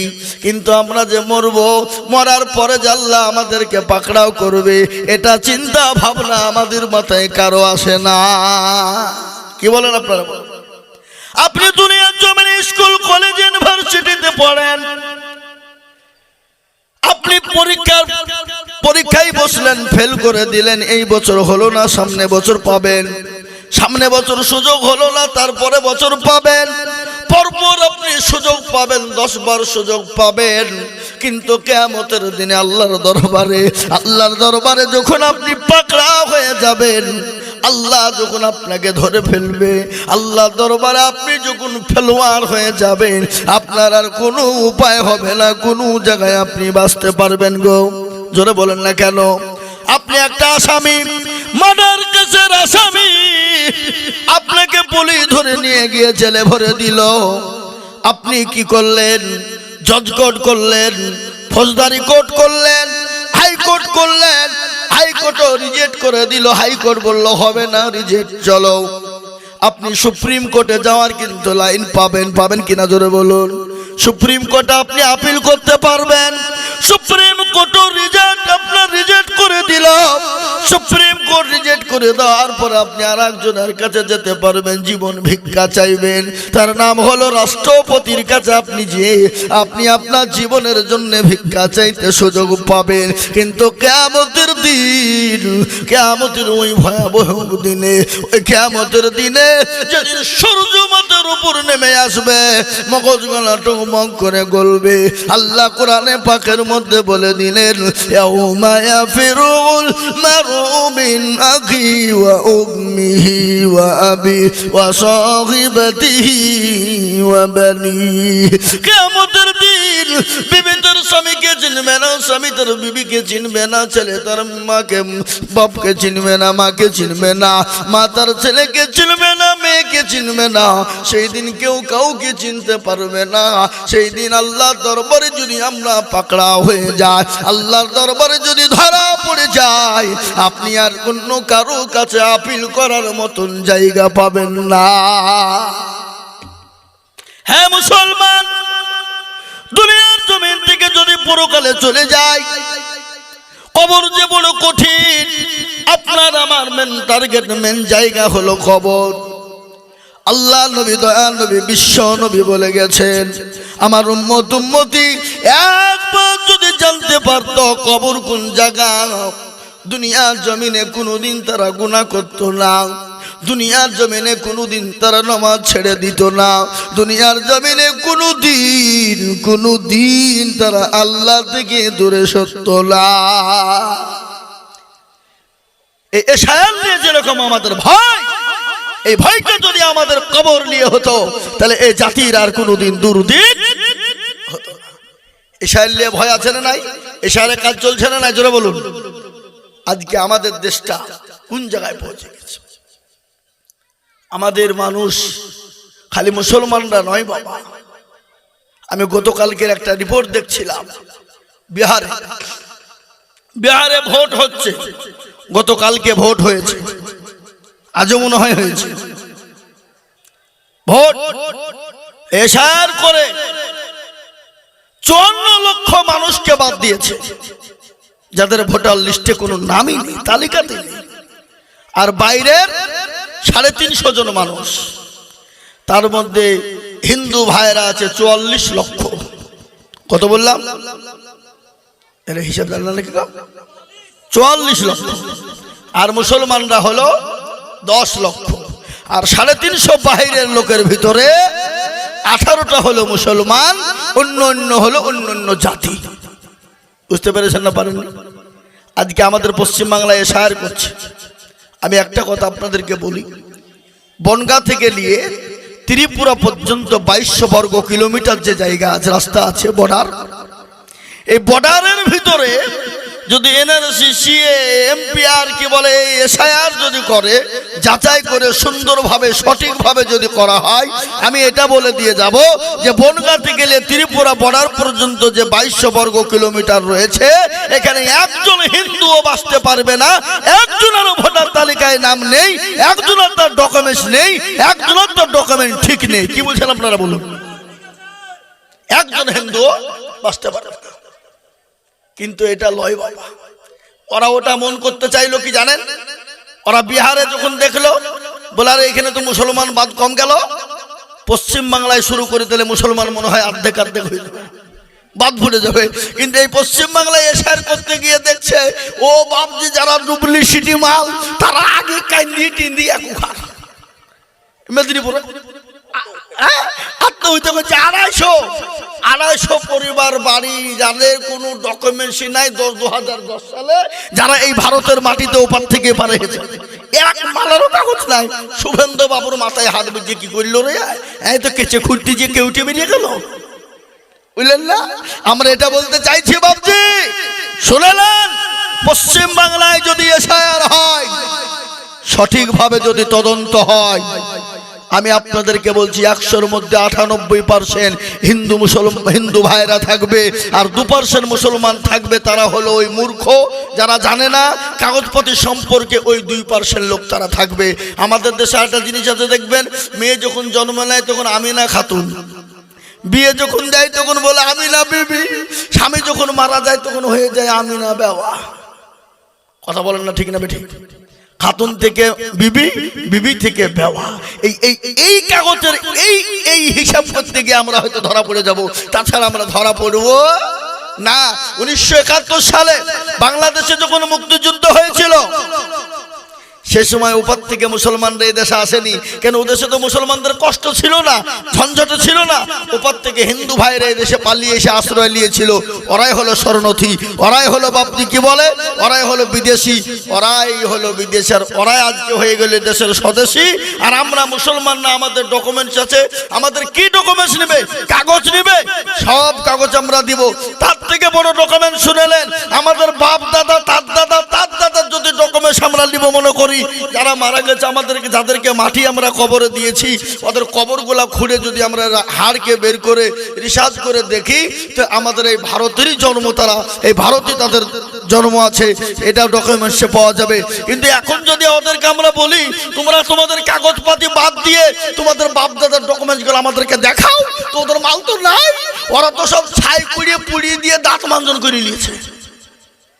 কিন্তু আমরা যে মরবো, মরার পরে যে আল্লাহ আমাদেরকে পাকড়াও করবে, এটা চিন্তা ভাবনা আমাদের মাথায় কারো আসে না। কি বলেন আপনারা? আপনি দুনিয়ার জমিনে স্কুল কলেজ ইউনিভার্সিটিতে পড়েন, আপনি পরীক্ষায় বসলেন, ফেল করে দিলেন, এই বছর হলো না, সামনে বছর পাবেন। সামনে বছর সুযোগ হলো না, তারপরে বছর পাবেন। পরপর আপনি সুযোগ পাবেন, 10 বার সুযোগ পাবেন। কিন্তু কিয়ামতের দিনে আল্লাহর দরবারে যখন আপনি পাকড়া হয়ে যাবেন, আল্লাহ যখন আপনাকে ধরে ফেলবে, আল্লাহ দরবারে আপনি যখন ফেলোয়ার হয়ে যাবেন, আপনার আর কোনো উপায় হবে না, কোনো জায়গায় আপনি বাঁচতে পারবেন গো। জোরে বলেন না কেন? আপনি একটা আসামি, মার্ডার কেসের আসামি, আপনাকে পুলিশ ধরে নিয়ে গিয়ে জেলে ভরে দিল। আপনি কি করলেন? জজ কোর্ট করলেন, ফৌজদারি কোর্ট করলেন, হাইকোর্ট করলেন। হাইকোর্টও রিজেক্ট করে দিল। হাইকোর্ট বলল হবে না, রিজেক্ট, চলো। আপনি সুপ্রিম কোর্টে যাওয়ার কিন্তু লাইন পাবেন কিনা জোরে বলুন। সুপ্রিম কোর্টে আপনি আপিল করতে পারবেন। সুপ্রিম কোর্টও রিজেক্ট করে দিল। সুপ্রিম কোর্ট রিজেক্ট করে দেওয়ার পর আপনি আর একজনের কাছে যেতে পারবেন, জীবন ভিক্ষা চাইবেন। তার নাম হলো রাষ্ট্রপতির কাছে আপনি আপনার জীবনের জন্য ভিক্ষা চাইতে সুযোগ পাবেন। কিন্তু কিয়ামতের দিন, কিয়ামতের ওই ভয়াবহ দিনে, ওই কিয়ামতের দিনে যেদিন সূর্য মাথার উপর নেমে আসবে, মগজ গলা টুকমক করে গলবে, আল্লাহ কোরআনে পাকের মধ্যে বলে দিলেন ইয়াউমা ইয়াফিরুল মারউ মিন আখি ওয়া উম্মিহি ওয়া আবি ওয়া সাহিবাতিহি ওয়া বানি। কিয়ামতের দিন বিবি তার স্বামীকে চিনবে না, স্বামী তার বিবিকে চিনবে না, ছেলে তার মাকে বাপকে চিনবে না, মাকে চিনবে না, মা তার ছেলেকে চিনবে না, মেয়েকে চিনবে না। সেই দিন কেউ কাউকে চিনতে পারবে না। সেই দিন আল্লাহর দরবারে যদি আমরা পাকড়া হয়ে যাই, আল্লাহর দরবারে যদি ধরা পড়ে যায়, আপনি আর অন্য কারো কাছে আপিল করার মতন জায়গা পাবেন না। হ্যাঁ মুসলমান, দুনিয়ার জমিন থেকে যদি পরকালে চলে যায়, কবর যে বড় কঠিন। আপনার আমার মেন টার্গেট, মেন জায়গা হলো কবর। আল্লাহ নবী, দয়া নবী, বিশ্ব নবী বলে গেছেন, আমার উম্মতি একবার যদি জানতে পারতো কবর কোন জায়গা, দুনিয়ার জমিনে কোনোদিন তারা গুনাহ করতো না। দুনিয়ার জমিনে কোনোদিন তারা নামাজ ছেড়ে দিত না, দুনিয়ার জমিনে কোনোদিন তারা আল্লাহ থেকে দূরে সরত না। এই এশায়ার নিয়ে যেরকম আমাদের ভয়, এই ভয়টা যদি আমাদের কবর নিয়ে হতো তাহলে এই জাতির আর কোনোদিন দুর্দিন হতো না। এশায়ার নিয়ে ভয় আছে না নাই? এশায়ারের কাজ চলছে না নাই? জোরে বলুন। আজকে আমাদের দেশটা কোন জায়গায় পৌঁছে গেছে? আমাদের মানুষ খালি মুসলমানরা নয় বাবা। আমি গতকালকের একটা রিপোর্ট দেখছিলাম, বিহারে ভোট হচ্ছে, গতকালকে ভোট হয়েছে, আজও মনে হয় হয়েছে ভোট। এশার করে 54 লক্ষ মানুষকে বাদ দিয়েছে, যাদের ভোটার লিস্টে কোনো নামই নেই, তালিকাতে নেই। আর বাইরের 350 জন মানুষ, তার মধ্যে হিন্দু ভাইরা আছে 44 লক্ষ। কত বললাম? এর হিসাব জানলেন নাকি? 44 লক্ষ। আর মুসলমানরা হলো 10 লক্ষ। আর 350 বাইরের লোকের ভিতরে 18টা হলো মুসলমান, অন্য হলো অন্য জাতি। বুঝতে পেরেছেন না পারেননি? আজকে আমাদের পশ্চিমবাংলায় এশার করছে। আমি একটা কথা আপনাদেরকে বলি, বনগাঁ থেকে নিয়ে ত্রিপুরা পর্যন্ত 2200 বর্গ কিলোমিটার যে জায়গা আছে, রাস্তা আছে, বর্ডার। এই বর্ডারের ভিতরে যদি এনআরসি, সিএ, এমপিআর কি বলে, এসআইআর যদি করে, যাচাই করে সুন্দরভাবে সঠিকভাবে যদি করা হয়, আমি এটা বলে দিয়ে যাব যে বনগাঁ থেকে গেলে ত্রিপুরা বর্ডার পর্যন্ত যে 2200 বর্গ কিলোমিটার রয়েছে, এখানে একজন হিন্দুও বাঁচতে পারবে না। একজনেরও ভোটার তালিকায় নাম নেই, একজনের তার ডকুমেন্টস নেই, একজনের তার ডকুমেন্ট ঠিক নেই। কি বলছেন আপনারা বলুন? একজন হিন্দুও বাঁচতে পারবে না। কিন্তু এটা লয় বাবা। ওরা ওটা মন করতে চাইলো কি জানেন? ওরা বিহারে যখন দেখলো, বলার এখানে তো মুসলমান বাদ কম গেল, পশ্চিম বাংলায় শুরু করে দিলে মুসলমান মনে হয় অর্ধেক হয়ে যাবে, বাদ ভুলে যাবে। কিন্তু এই পশ্চিম বাংলায় এশার করতে গিয়ে দেখছে ও বাপজি, যারা ডুপ্লিসিটি মাল, তারা আগে কান্দি টিন্দি একুখার মেদিনীপুরে আত্মহত্যা করছে। 250 পরিবার বাড়ি, যাদের কোনো ডকুমেন্টসই নাই, 2010 সালে যারা এই ভারতের মাটিতে ওপার থেকে পারে গেছে, এক মালেরও কাগজ নাই। শুভেন্দু বাবুর মাথায় হাত বুঝিয়ে কি করলো রে? এই তো কেচে খুঁড়তে যে কেউটে বেরিয়ে গেল, বুঝলেন না? আমরা এটা বলতে চাইছি বাবজি, শুনেলেন? পশ্চিম বাংলায় যদি এসআইআর হয়, সঠিকভাবে যদি তদন্ত হয়, আমি আপনাদেরকে বলছি 100-র মধ্যে 98% হিন্দু ভাইরা থাকবে, আর 2% মুসলমান থাকবে। তারা হলো ওই মূর্খ, যারা জানে না কাগজপত্র সম্পর্কে, ওই 2% লোক তারা থাকবে। আমাদের দেশে একটা জিনিস আছে, দেখবেন, মেয়ে যখন জন্ম নেয় তখন আমিনা খাতুন, বিয়ে যখন দেয় তখন বলে আমিনা বিবি, স্বামী যখন মারা যায় তখন হয়ে যায় আমিনা বেওয়া। কথা বলেন না ঠিক না বেঠিক? খাতুন থেকে বিবি, বিবি থেকে বেওয়া। এই কাগজের এই হিসাব করতে গিয়ে আমরা হয়তো ধরা পড়ে যাব, তাছাড়া আমরা ধরা পড়বো না। 1971 সালে বাংলাদেশে যখন মুক্তিযুদ্ধ হয়েছিল, সে সময় উপর থেকে মুসলমানরা এই দেশে আসেনি। কেন? ও দেশে তো মুসলমানদের কষ্ট ছিল না, ঝঞ্ঝট ছিল না। উপর থেকে হিন্দু ভাইরা এই দেশে পালিয়ে এসে আশ্রয় নিয়েছিল। ওরাই হলো শরণার্থী, ওরাই হলো বাপনি কি বলে, ওরাই হলো বিদেশি, ওরাই হলো বিদেশের, ওরাই আজকে হয়ে গেলে দেশের স্বদেশী। আর আমরা মুসলমান না, আমাদের ডকুমেন্টস আছে। আমাদের কি ডকুমেন্টস নেবে? কাগজ নেবে, সব কাগজ আমরা দিব। তার থেকে বড় ডকুমেন্ট শুনেলেন, আমাদের বাপ দাদা, তার দাদা, তার দাদার যদি ডকুমেন্টস আমরা নিব, মনে করি যারা মারা গেছে, আমাদেরকে যাদেরকে মাটি আমরা কবরে দিয়েছি, ওদের কবরগুলা খুঁড়ে যদি আমরা হাড়কে বের করে রিসার্চ করে দেখি, তো আমাদের এই ভারতেরই জন্ম, তারা এই ভারতে তাদের জন্ম আছে, এটা ডকুমেন্টসে পাওয়া যাবে। কিন্তু এখন যদি ওদেরকে আমরা বলি, তোমরা তোমাদের কাগজপাতি বাদ দিয়ে তোমাদের বাপ দাদার ডকুমেন্টসগুলো আমাদেরকে দেখাও, তো ওদের মাল তো নাই। ওরা তো সব ছাই পুড়িয়ে দিয়ে দাঁত মাঞ্জন করে নিয়েছে।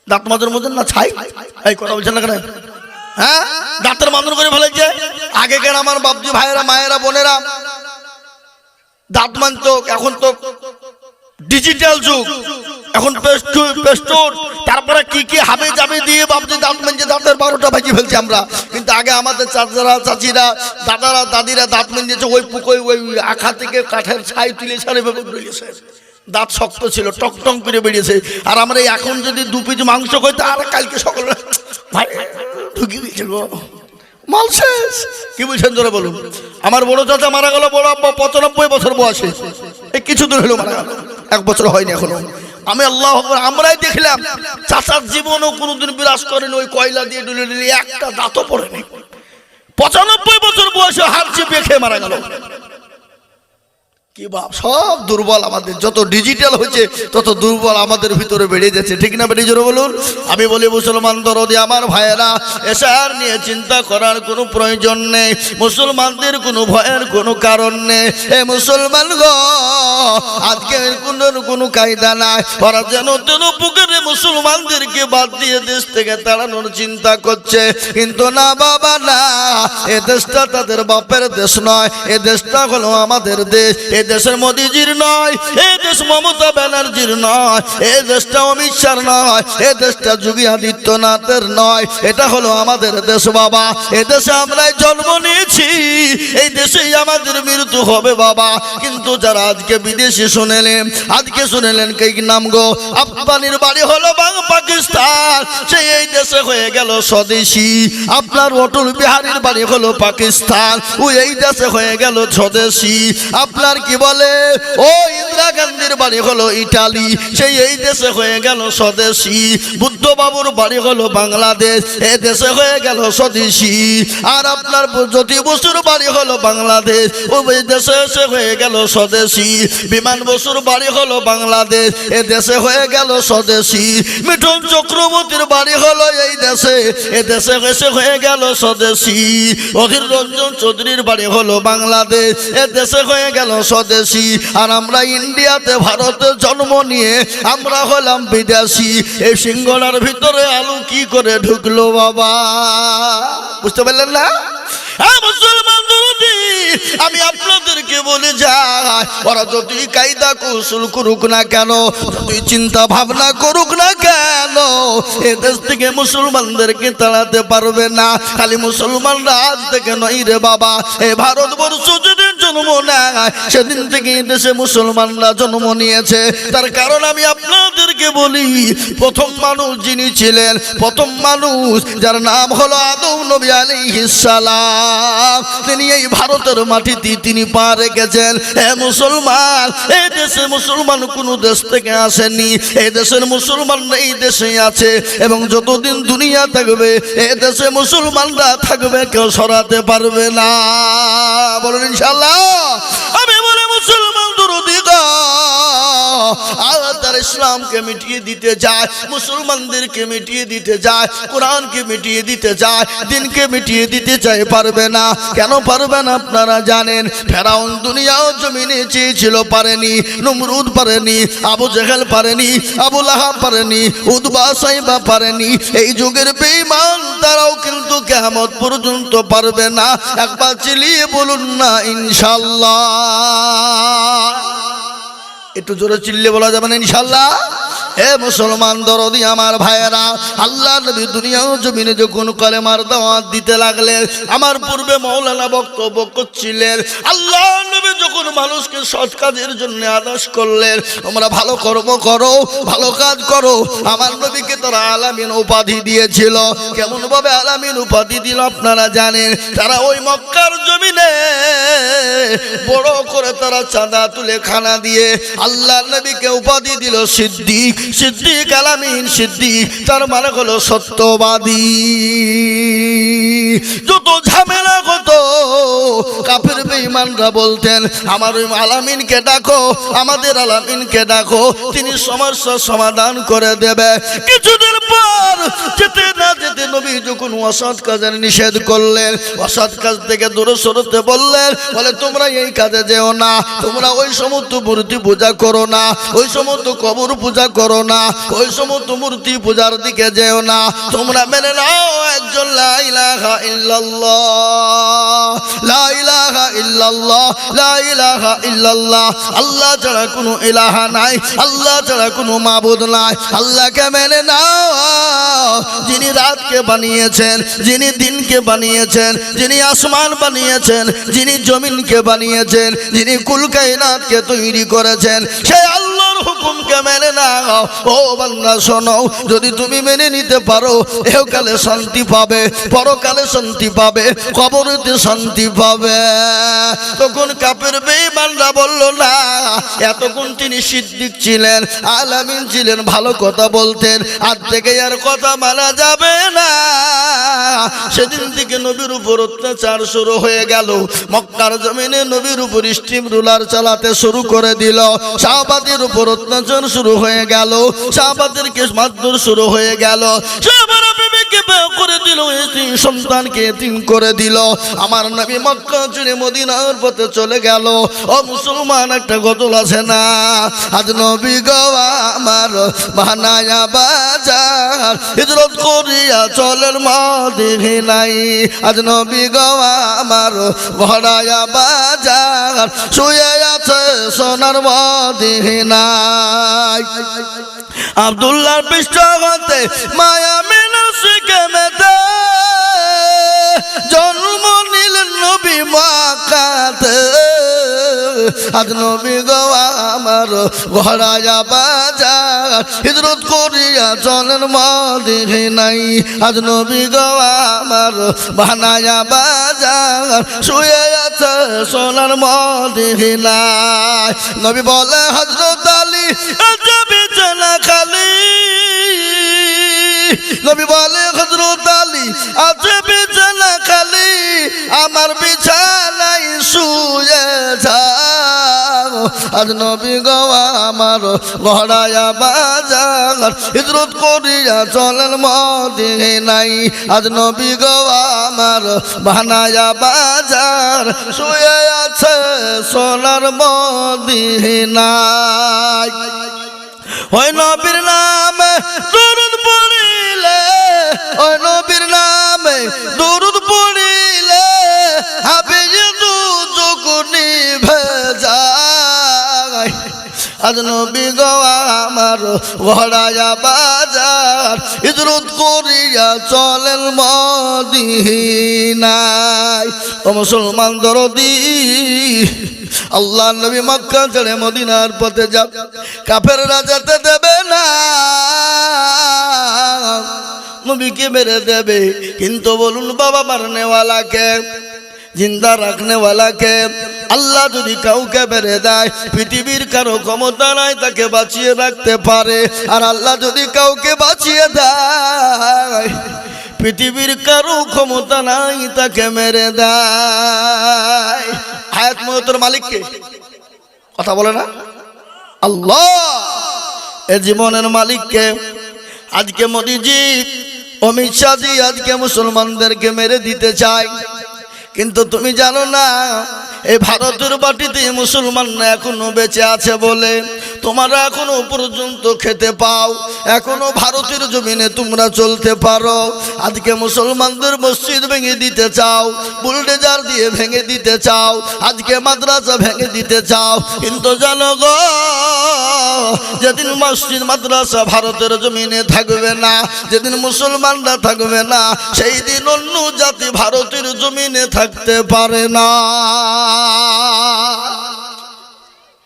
দাঁত মাঞ্জন মতন না ছাই, এই কথা বলছেন না কেন? হ্যাঁ, দাঁতের মাঞ্জন করে ফেলেছে। আগেকার আমার বাপজি ভাইয়েরা, মায়েরা, বোনেরা দাঁত মানতো, এখন তো ডিজিটাল যুগ, এখন পেস্টোর তারপরে কি কি হাবে যাবে দিয়ে বাবজি দাঁত মেঞ্জে দাঁতের 12টা বাজি ফেলছি আমরা। কিন্তু আগে আমাদের চাচারা চাচিরা দাদারা দাদিরা দাঁত মেঞ্জেছে ওই পুকুরে ওই আখা থেকে কাঠের ছাই তুলে ছাড়ে বেরিয়েছে, দাঁত শক্ত ছিল, টকটং করে বেরিয়েছে। আর আমরা এখন যদি 2 পিস মাংস খাই আর কালকে সকালে ভাই ঢুকিয়ে দিয়েছে গো, মাল শেষ। কি বলছেন জোরে বলুন। আমার বড় চাচা মারা গেল, বড় আব্বা 95 বছর বয়সে, এই কিছুদিন হলো মারা গেল, 1 বছর হয়নি এখনো। আমি আল্লাহ আমরাই দেখলাম চাচার জীবনও কোনোদিন বিরাজ করেনি, ওই কয়লা দিয়ে ডুলে ডুলে একটা দাঁতও পড়েনি। 95 বছর বয়সে হাড় চেপে খেয়ে মারা গেল। কি বাপ, সব দুর্বল। আমাদের যত ডিজিটাল হয়েছে তত দুর্বল আমাদের ভিতরে বেড়ে যাচ্ছে, ঠিক না? বেড়ে জোরে বলুন। আমি বলি মুসলমান দরদি আমার ভাইয়েরা, এসার নিয়ে চিন্তা করার কোনো প্রয়োজন নেই, মুসলমানদের কোনো ভয়ের কোনো কারণ নেই। এ মুসলমান গো, আজকে কোনো কায়দা নাই, ওরা যেন তেন পুকুরে মুসলমানদেরকে বাদ দিয়ে দেশ থেকে তাড়ানোর চিন্তা করছে। কিন্তু না বাবা না, এ দেশটা তাদের বাপের দেশ নয়, এ দেশটা হলো আমাদের দেশ। এ দেশের মোদিজির নয়, এ দেশ মমতা ব্যানার্জির নয়, এ দেশটা অমিত শাহর নয়, এ দেশটা যোগী আদিত্যনাথের নয়, এটা হলো আমাদের দেশ বাবা। এ দেশে আমরাই জন্ম নিয়েছি, এই দেশেই আমাদের মৃত্যু হবে বাবা। কিন্তু যারা আজকে বিদেশি শুনেলেন, আজকে শুনেলেন কি নাম গো, আফগানির বাড়ি হলো পাকিস্তান, সেই এই দেশে হয়ে গেল স্বদেশী। আপনার অটল বিহারীর বাড়ি হলো পাকিস্তান, ও এই দেশে হয়ে গেল স্বদেশী। আপনার কি বলে ও ইন্দিরা গান্ধীর বাড়ি হলো ইটালি, সেই এই দেশে হয়ে গেল স্বদেশী। বুদ্ধ বাবুর বাড়ি হলো বাংলাদেশ, এই দেশে হয়ে গেল স্বদেশী। আর আপনার জ্যোতি বসুর বাড়ি হলো বাংলাদেশ, ওই দেশে এসে হয়ে গেল স্বদেশী। বিমান বসুর বাড়ি হলো বাংলাদেশ, এ দেশে হয়ে গেল স্বদেশী। মিঠুন চক্রবর্তীর বাড়ি হলো এই দেশে, এ দেশে এসে হয়ে গেল স্বদেশী। অধীর রঞ্জন চৌধুরীর বাড়ি হলো বাংলাদেশ, এ দেশে হয়ে গেল স্বদেশী। আর আমরা ইন্ডিয়াতে ভারতে জন্ম নিয়ে আমরা হলাম বিদেশি। এই সিঙ্গলার ভিতরে আলু কি করে ঢুকলো বাবা, বুঝতে পারলেন না? মুসলমান দরদি, আমি আপনাদেরকে বলে যাই, ওরা যতই কায়দা কৌশল করুক না কেন, যতই চিন্তা ভাবনা করুক না কেন, এ দেশ থেকে মুসলমানদেরকে তাড়াতে পারবে না। খালি মুসলমানরা আজ থেকে নয় রে বাবা, এই ভারতবর্ষ যেদিন জন্ম নেয় সেদিন থেকে এই দেশে মুসলমানরা জন্ম নিয়েছে। তার কারণ আমি আপনাদেরকে বলি, প্রথম মানুষ যিনি ছিলেন, প্রথম মানুষ যার নাম হলো আদম নবী আলাইহিস সালাম, তিনি এই ভারতের মাটিতে তিনি পা রেখেছেন। হে মুসলমান, এই দেশে মুসলমান কোন দেশ থেকে আসেনি, এই দেশের মুসলমান এই দেশেই আছে, এবং যতদিন দুনিয়া থাকবে এই দেশে মুসলমানরা থাকবে, কেউ সরাতে পারবে না। বলুন ইনশাআল্লাহ। আমি বলে মুসলমান দরদি গো, আল্লাহ ইসলামকে মিটিয়ে দিতে যায়, মুসলমানদেরকে মিটিয়ে দিতে যায়, কোরআনকে মিটিয়ে দিতে যায়, দিনকে মিটিয়ে দিতে চায়, পারবে না। কেন পারবে না আপনারা জানেন? ফেরাউন দুনিয়াও জমিনে চেয়েছিল, পারেনি। নমরুদ পারেনি, আবু জেহেল পারেনি, আবু লাহাব পারেনি, উতবা সাইবা পারেনি। এই যুগের বেঈমান তারাও কিন্তু কিয়ামত পর্যন্ত পারবে না। একবার চিল্লিয়ে বলুন না ইনশাআল্লাহ। একটু জোরে চিল্লে বলা যাবে না ইনশাআল্লাহ? হে মুসলমান দরদি আমার ভাইয়েরা, আল্লাহ নবী দুনিয়া ও জমিনে যখন কলেমার দাওয়াত দিতে লাগলেন, আমার পূর্বে মাওলানা বক্তব্য করছিলেন, আল্লাহ নবী যখন মানুষকে সৎ কাজের জন্য আদেশ করলেন, তোমরা ভালো কর্ম করো, ভালো কাজ করো, আমার নবীকে তারা আলামিন উপাধি দিয়েছিল। কেমন ভাবে আলামিন উপাধি দিল আপনারা জানেন? তারা ওই মক্কার জমিনে বড় করে তারা চাঁদা তুলে খানা দিয়ে আল্লাহ নবীকে উপাধি দিল সিদ্দিক। সিদ্দিক আলামিন সিদ্দিক, তার মানে হলো সত্যবাদী। যত ঝামেলা হতো কাফের বেঈমানরা বলতেন, আমার ওই আলামিনকে ডাকো, আমাদের আলামিনকে ডাকো, তিনি সমস্যার সমাধান করে দেবে। কিছুদিন পর যেতে না যেতে নবী যখন অসৎ কাজের নিষেধ করলেন, অসৎ কাজ থেকে দূরে সরতে বললেন, বলে তোমরা এই কাজে যেও না, তোমরা ওই সমস্ত মূর্তি পূজা করো না, ওই সমস্ত কবর পূজা করো করো না, ওই সমস্ত মূর্তি পূজার দিকে যেও না। তোমরা মেনে নাও একজন লা ইলাহা ইল্লাল্লাহ, লা ইলাহা ইল্লাল্লাহ, লা ইলাহা ইল্লাল্লাহ। আল্লাহ ছাড়া কোনো ইলাহা নাই, আল্লাহ ছাড়া কোনো মাবুদ নাই। আল্লাহকে মেনে নাও, যিনি রাতকে বানিয়েছেন, যিনি দিনকে বানিয়েছেন, যিনি আসমান বানিয়েছেন, যিনি জমিনকে বানিয়েছেন, যিনি কুল কায়নাতকে তৈরি করেছেন, সেই আল্লাহর হুকুমকে মেনে নাও। ও বান্দা শোনো, যদি তুমি মেনে নিতে পারো, এহকালে শান্তি পাবে, পরকালে শান্তি পাবে, কবরেতে শান্তি পাবে। তখন কাফের বেঈমানরা বলল না, এতক্ষণ তিনি সিদ্দিক ছিলেন, আলামিন ছিলেন, ভালো কথা বলতেন, আজ থেকে আর কথা মানা যাবে না। সেদিন থেকে নবীর উপর অত্যাচার শুরু হয়ে গেল। মক্কার জমিনে নবীর উপর স্টিম রুলার চালাতে শুরু করে দিল। সাহাবাদের উপর অত্যাচার শুরু হয়ে গেল, সাহাবাদেরকে মারধর শুরু হয়ে গেল। সাহাবারা বিবিকে বের করে দিল, সন্তানকে এতিম করে দিল। আমার নবী মক্কা ছেড়ে মদিনার পথে চলে গেল। ও মুসলমান, একটা গজল আছে না, আজ নবী গো আমার বানায়া বাজার, হিজরত করিয়া চলেন মদিনায়। আজ নবী গো আমার ভরায়া বাজার, শুয়ে আছে সোনার মদিনায়। আব্দুল্লাহর পৃষ্ঠ হতে মায়া মিনা শিখে মেতে, জন্ম নিলেন নবী মক্কাতে। আজ নবী গো আমার ভরায়া বাজার, হিজরত করিয়া চলেন মদিনায়। আজ নবী গো আমার বানায়া বাজার, শুয়ে আছে সোনার মদিনায়। নবী বলে হযরত আলী আজা বিছানা খালি, নবী বলে হযরত আলী আজা বিছানা খালি, আমার বিছানায় শুয়ে যাও। আজ নবী গো আমার ভরায়া বাজার, হিজরত করিয়া চলেন মদিনায়। আজ নবী গো আমার বানায়া বাজার, শুয়ে আছে সোনার মদিনায়। ওই নবীর নামে দরুদ পড়িলে, ওই নবীর নামে দরুদ পড়িলে, হাবিয়ে দু চোখ নিভে যায়। আজ নবী গো আমার ভরায়া বাজার, হিজরত করিয়া চলেন মদিনায়। ও মুসলমান দরদি, আল্লাহ নবী মক্কা ছেড়ে মদিনার পথে যাব, কাফেররা যেতে দেবে না, নবীকে মেরে দেবে। কিন্তু বলুন বাবা, মারনেওয়ালাকে, জিন্দা রাখনেওয়ালাকে আল্লাহ যদি কাউকে মেরে দেয়, পৃথিবীর কারো ক্ষমতা নাই তাকে বাঁচিয়ে রাখতে পারে। আর আল্লাহ যদি কাউকে বাঁচিয়ে দেয়, পৃথিবীর কারো ক্ষমতা নাই তাকে মেরে দেয়। হায়াত মওতের মালিককে কথা বলে না আল্লাহ, এ জীবনের মালিককে। আজকে মোদিজি, অমিত শাহজি আজকে মুসলমানদেরকে মেরে দিতে চায়, কিন্তু তুমি জানো না, এই ভারতের মাটিতে মুসলমানরা এখনো বেঁচে আছে বলে তোমরা এখনো পর্যন্ত খেতে পাও, এখনো ভারতের জমিনে তোমরা চলতে পারো। আজকে মুসলমানদের মসজিদ ভেঙে দিতে চাও, বুলডোজার দিয়ে ভেঙে দিতে চাও, আজকে মাদ্রাসা ভেঙে দিতে চাও, কিন্তু জানো গো, যেদিন মসজিদ মাদ্রাসা ভারতের জমিনে থাকবে না, যেদিন মুসলমানরা থাকবে না, সেই দিন অন্য জাতি ভারতের জমিনে থাকতে পারে না।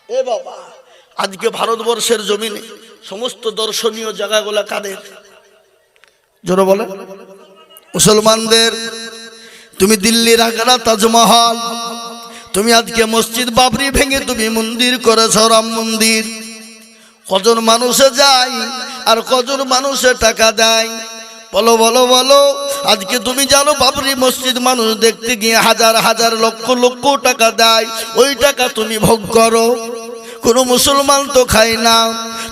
এ বাবা, আজকে ভারতবর্ষের জমিনে সমস্ত দর্শনীয় জায়গাগুলো কাদের? জোরে বলে মুসলমানদের। তুমি দিল্লির আগ্রা তাজমহল, তুমি আজকে মসজিদ বাবরি ভেঙে তুমি মন্দির করেছ, রাম মন্দির। কজন মানুষে যায় আর কজন মানুষে টাকা দেয়? বলো বলো বলো। আজকে তুমি জানো বাবরি মসজিদ মানুষ দেখতে গিয়ে হাজার হাজার লক্ষ লক্ষ টাকা দেয়, ওই টাকা তুমি ভোগ করো। কোনো মুসলমান তো খায় না।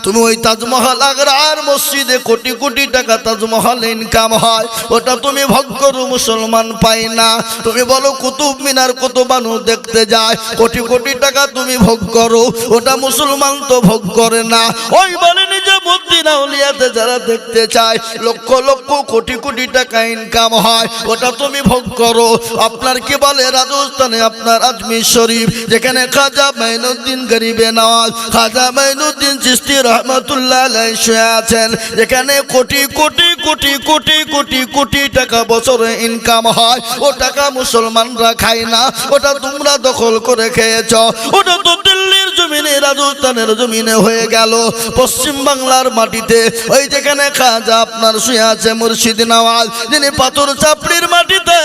তুমি ওই তাজমহল আগ্রার মসজিদে কোটি কোটি টাকা তাজমহল ইনকাম হয়, ওটা তুমি ভোগ করো, মুসলমান পায় না। তুমি বলো কুতুব মিনার কত মানুষ দেখতে যায়, কোটি কোটি টাকা তুমি ভোগ করো, ওটা মুসলমান তো ভোগ করে না। ওই বলে নিজে বুদ্ধি মদিনা আউলিয়াতে যারা দেখতে চায় লক্ষ লক্ষ কোটি কোটি টাকা ইনকাম হয়, ওটা তুমি ভোগ করো। আপনার কি বলে রাজস্থানে আপনার আজমির শরীফ, যেখানে খাজা মাইনুদ্দিন গরিবে নওয়াজ খাজা মাইনুদ্দিন চিশতি রহমাতুল্লাহ আলাইহি শুয়ে আছেন, যেখানে কোটি কোটি কোটি কোটি কোটি কোটি টাকা বছরে ইনকাম হয়, ও টাকা মুসলমানরা খায় না, ওটা তোমরা দখল করে খেয়েছ। ওটা তো দিল্লির জমিনে রাজস্থানের জমিনে হয়ে গেল, পশ্চিম বাংলার মাটিতে ওই যেখানে খাজা আপনার শুয়ে আছে মুর্শিদ নওয়াজ, যিনি পাথর চাপড়ির মাটিতে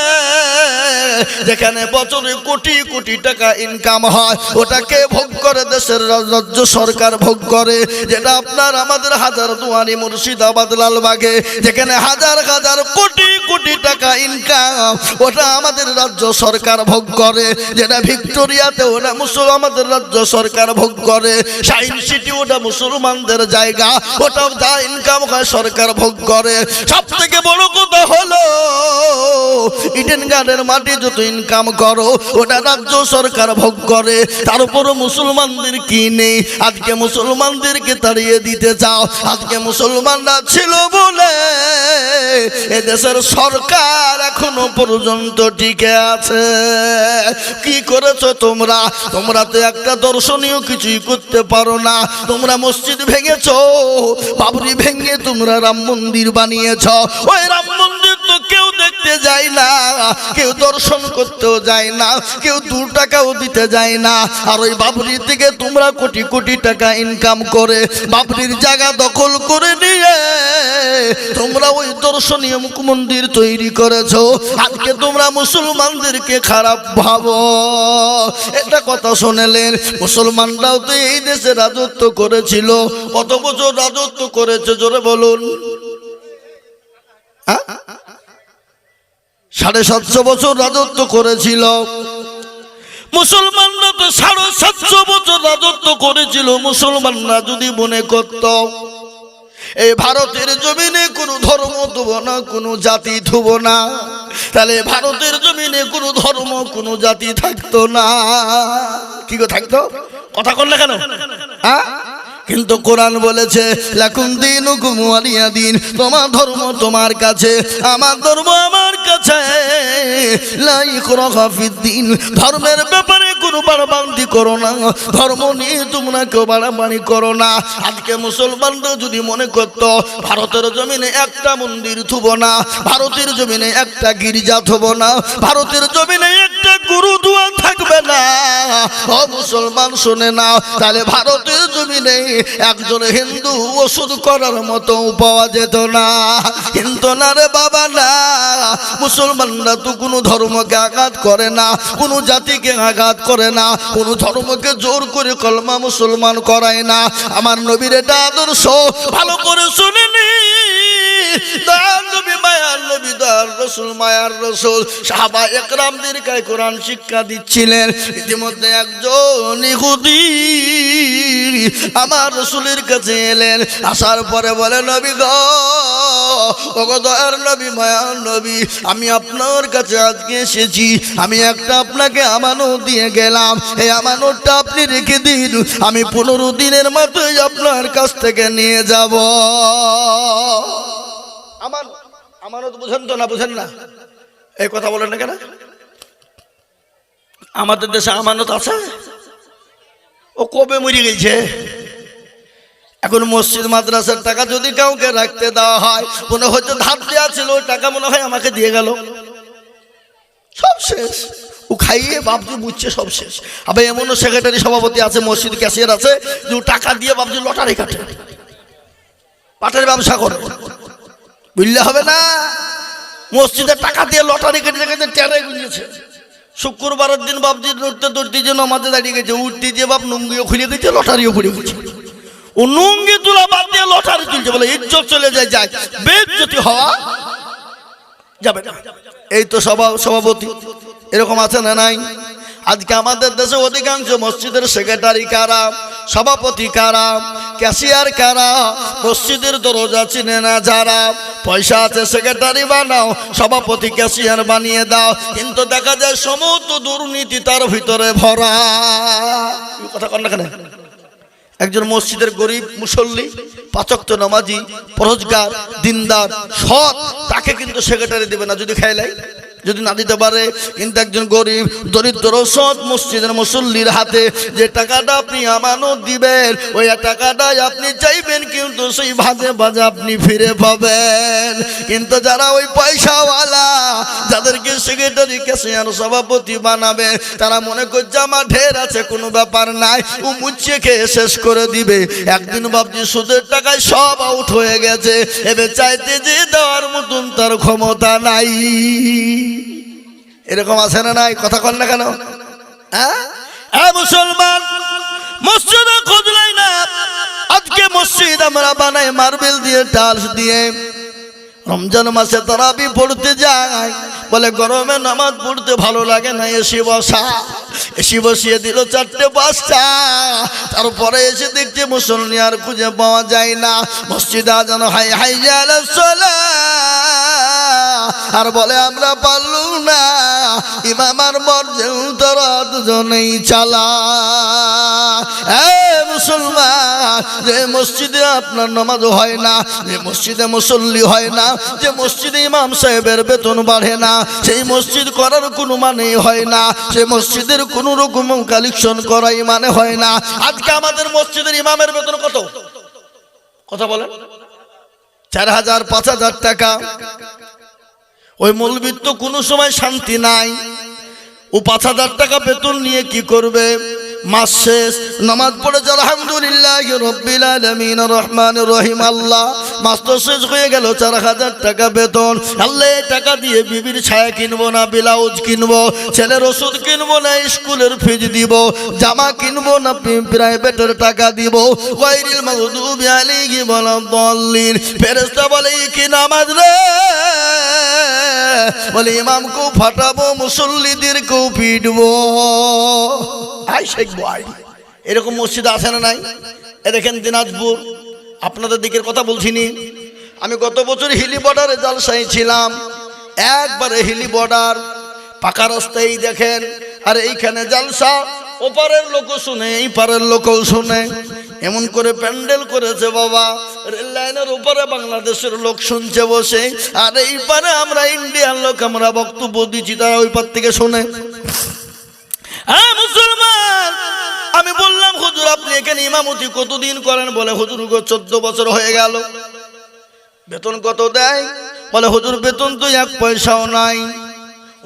যেখানে বছরে কোটি কোটি টাকা ইনকাম হয়, ওটাকে ভোগ করে দেশের রাজ্য সরকার ভোগ করে। যেটা আপনার আমাদের হাজার দুয়ারি মুর্শিদাবাদ লালবাগে যেখানে হাজার হাজার কোটি কোটি টাকা ইনকাম, ওটা আমাদের রাজ্য সরকার ভোগ করে। যেটা ভিক্টোরিয়াতে ওটা আমাদের রাজ্য সরকার ভোগ করে। সাইন্স সিটি ওটা মুসলমানদের জায়গা, ওটাও যা ইনকাম হয় সরকার ভোগ করে। সব থেকে বড় কথা হলো ইডেন গার্ডেনের মাটি যত ইনকাম করো ওটা রাজ্য সরকার ভোগ করে। তার উপরও মুসলমানদের কি নেই? আজকে মুসলমানদেরকে তাড়িয়ে দিতে চাও। আজকে মুসলমানরা ছিল বলে এদেশের সরকার এখনো পর্যন্ত টিকে আছে। কি করেছো তোমরা? তোমরা তো একটা দর্শনীয় কিছুই করতে পারো না। তোমরা মসজিদ ভেঙেছো, বাবরি ভেঙে তোমরা রাম মন্দির বানিয়েছ। ওই রাম মন্দির তো কেউ দেখতে যায় না, কেউ দর্শন করতেও যায় না, কেউ 2 টাকাও দিতে যায় না। আর ওই বাবরি থেকে তোমরা কোটি কোটি টাকা ইনকাম করে বাবরির জায়গা দখল করে নিয়ে তোমরা ওই দর্শনীয় মন্দির তৈরি করেছো। আজকে তোমরা মুসলমানদেরকে খারাপ ভাবো, এটা কথা শুনেলেন। মুসলমানরাও তো এই দেশে রাজত্ব করেছিল। কত বছর রাজত্ব করেছে জোরে বলুন? 750 বছর রাজত্ব করেছিল মুসলমানরা। তো 750 বছর রাজত্ব করেছিল মুসলমানরা। যদি মনে করত এই ভারতের জমিনে কোনো ধর্ম ধুব না, কোনো জাতি ধুব না, তাহলে ভারতের জমিনে কোনো ধর্ম কোনো জাতি থাকতো না। কি গো থাকতো? কথা করলে কেন? কিন্তু কোরআন বলেছে লাকুম দীনুকুম ওয়ালিয়া দীন, তোমার ধর্ম তোমার কাছে, আমার ধর্ম আমার কাছে। লা ইকরাহা ফিদ্দীন, ধর্মের ব্যাপারে কোনো বাড়াবাড়ি করো না, ধর্ম নিয়ে তোমরা কেউ বাড়াবাড়ি করো না। আজকে মুসলমানরা যদি মনে করতো ভারতের জমিনে একটা মন্দির থুব না, ভারতের জমিনে একটা গির্জা থুব না, ভারতের জমিনে একটা গুরুদুয়ার থাকবে না, ও মুসলমান শুনে নাও, তাহলে ভারতের জমিনে একজন হিন্দু ওষুধ করার মতো পাওয়া যেত না। কিন্তু না রে বাবা না, মুসলমানরা তো কোনো ধর্মকে আঘাত করে না, কোনো জাতিকে আঘাত করে না, কোনো ধর্মকে জোর করে কলমা মুসলমান করায় না। আমার নবীর এটা আদর্শ ভালো করে শুনেনি। দয়ার নবী মায়ার নবী, দয়ার রসুল মায়ার রসুল সাহাবা একরামদেরকে কোরআন শিক্ষা দিচ্ছিলেন। ইতিমধ্যে একজন ইহুদি আমার রসুলের কাছে এলেন। আসার পরে বলে নবী গো, ওগো দয়ার নবী মায়ার নবী, আমি আপনার কাছে আজকে এসেছি। আমি একটা আপনাকে আমানত দিয়ে গেলাম, এই আমানতটা আপনি রেখে দিন, আমি 15 দিনের মাথায় আপনার কাছ থেকে নিয়ে যাব। আমানত বুঝেন তো না? বুঝেন না? এই কথা বলেন না কেন? আমাদের দেশে আমানত আছে? ও কবে মরে গেছে। এখন মসজিদ মাদ্রাসার টাকা যদি কাউকে রাখতে দেওয়া হয়, মনে হয়তো ধার দেওয়া ছিল, টাকা মনে হয় আমাকে দিয়ে গেল, সব শেষ। ও খাইয়ে বাপজি বুঝছে সব শেষ। আবার এমনও সেক্রেটারি সভাপতি আছে, মসজিদ ক্যাশিয়ার আছে, যে টাকা দিয়ে বাপজি লটারি কাটে, পাটের ব্যবসা করে। বুঝলে হবে না? মসজিদের টাকা দিয়ে লটারি কেটে কেটে টেরে গুঁজেছে। শুক্রবারের দিন বাপজি দৌড়তে দৌড়তে যে নামাজে দাঁড়িয়ে গেছে, উঠতে যে বাপ নুঙ্গিও খুলে গেছে, লটারিও পড়ে গেছে। ও নুঙ্গি তুলা বাদ দিয়ে লটারি তুলছে, বলে ইজ্জত চলে যায়, যায় বেইজ্জতি হওয়া যাবে না। এই তো সভাপতি এরকম আছে না নাই? আজকে আমাদের দেশে অধিকাংশ মসজিদের সেক্রেটারি কারা, সভাপতি কারা, ক্যাশিয়ার কারা, মসজিদের দরজা চিনে না যারা, পয়সা আছে সেক্রেটারি বানাও, সভাপতি ক্যাশিয়ার বানিয়ে দাও, কিন্তু দেখা যায় সমস্ত দুর্নীতি তার ভিতরে ভরা। কথা কন না কেন? একজন মসজিদের গরিব মুসল্লি, পাঁচ ওয়াক্ত নামাজি, পরহেজগার, দিনদার, সৎ, তাকে কিন্তু সেক্রেটারি দেবে না যদি খাইলাই, যদি না দিতে পারে। কিন্তু একজন গরিব দরিদ্র সৎ মসজিদের মুসল্লির হাতে যে টাকাটা আপনি আমানত দিবেন, ওই টাকাটাই আপনি চাইবেন কিন্তু সেই ভাজে ভাজে আপনি ফিরে পাবেন। কিন্তু যারা ওই পয়সাওয়ালা, যাদেরকে সেক্রেটারি, ক্যাশিয়ার, সভাপতি বানাবে, তারা মনে করছে আমার ঢের আছে, কোনো ব্যাপার নাই, ও মুচ্ছে খেয়ে শেষ করে দিবে। একদিন ভাবছি সুদের টাকায় সব আউট হয়ে গেছে, এবার চাইতে যে দেওয়ার মতন তার ক্ষমতা নাই। এরকম আছে না নাই? কথা কন না কেন? হ্যাঁ মুসলমান, মসজিদে খুঁজলাই না। আজকে মসজিদ আমরা বানাই মার্বেল দিয়ে, টাইলস দিয়ে। রমজান মাসে তারাবি পড়তে যায়, বলে গরমে নামাজ পড়তে ভালো লাগে না, এসি বসা। এসি বসিয়ে দিল 4টে 5টা। তারপরে এসে দেখছে মুসল্লি আর খুঁজে পাওয়া যায় না। মসজিদে আজান হাই হাই আলাস সালাহ, আর বলে আমরা পারলু না, ইমাম আর মরজেল তারা দুজনেই চালা। মুসলমান, যে মসজিদে আপনার নামাজ হয় না, যে মসজিদে মুসল্লি হয় না, যে মসজিদে ইমাম সাহেবের বেতন বাড়ে না, সেই মসজিদ করার কোনো মানেই হয় না। সেই মসজিদের কোনো রকম কালেকশন করাই মানে হয় না। আজকে আমাদের মসজিদের ইমামের বেতন কত? কথা বলেন, 4000 5000 টাকা। ওই মৌলবীর তো কোনো সময় শান্তি নাই। ও 5000 টাকা বেতন নিয়ে কি করবে? মাস শেষ নামাজ পড়ে আলহামদুলিল্লাহ রাব্বিল আলামিন রহমানির রহিম, আল্লাহ, মাস তো শেষ হয়ে গেল, 4000 টাকা বেতন। আল্লাহ, এই টাকা দিয়ে বিবির ছায়া কিনবো না, ব্লাউজ কিনবো, ছেলের ওষুধ কিনবো না, স্কুলের ফিজ দিব, জামা কিনবো না, প্রাইভেটের টাকা দিব। গায়রিল মাগদুবি আলাইহিম ওয়ালাদ-দাল্লিন। ফেরেশতা বলে কি নামাজ রে? বলে ইমামকেও ফাটাবো, মুসল্লিদেরকেও পিটবো। আই শিখবো আই। এরকম মসজিদ আছে না নাই? এ দেখেন দিনাজপুর, আপনাদের দিকের কথা বলছিনি। আমি গত বছর হিলি বর্ডারে জালসায় ছিলাম। একবারে হিলি বর্ডার, পাকা রাস্তায় দেখেন, আর এইখানে জালসা, ওপারের লোকও শুনে, এই পারের লোকও শুনে। এমন করে প্যান্ডেল করেছে বাবা, রেল লাইনের উপরে বাংলাদেশের লোক শুনছে বসে, আর এই পারে আমরা ইন্ডিয়ান লোক, আমরা বক্তব্য দিচ্ছি, তারা ওই পার থেকে শোনে। হ্যাঁ মুসলমান, আমি বললাম হুজুর আপনি এখানে ইমামতি কতদিন করেন? বলে হুজুর 14 বছর হয়ে গেল। বেতন কত দেয়? বলে হুজুর বেতন তো 1 পয়সাও নাই।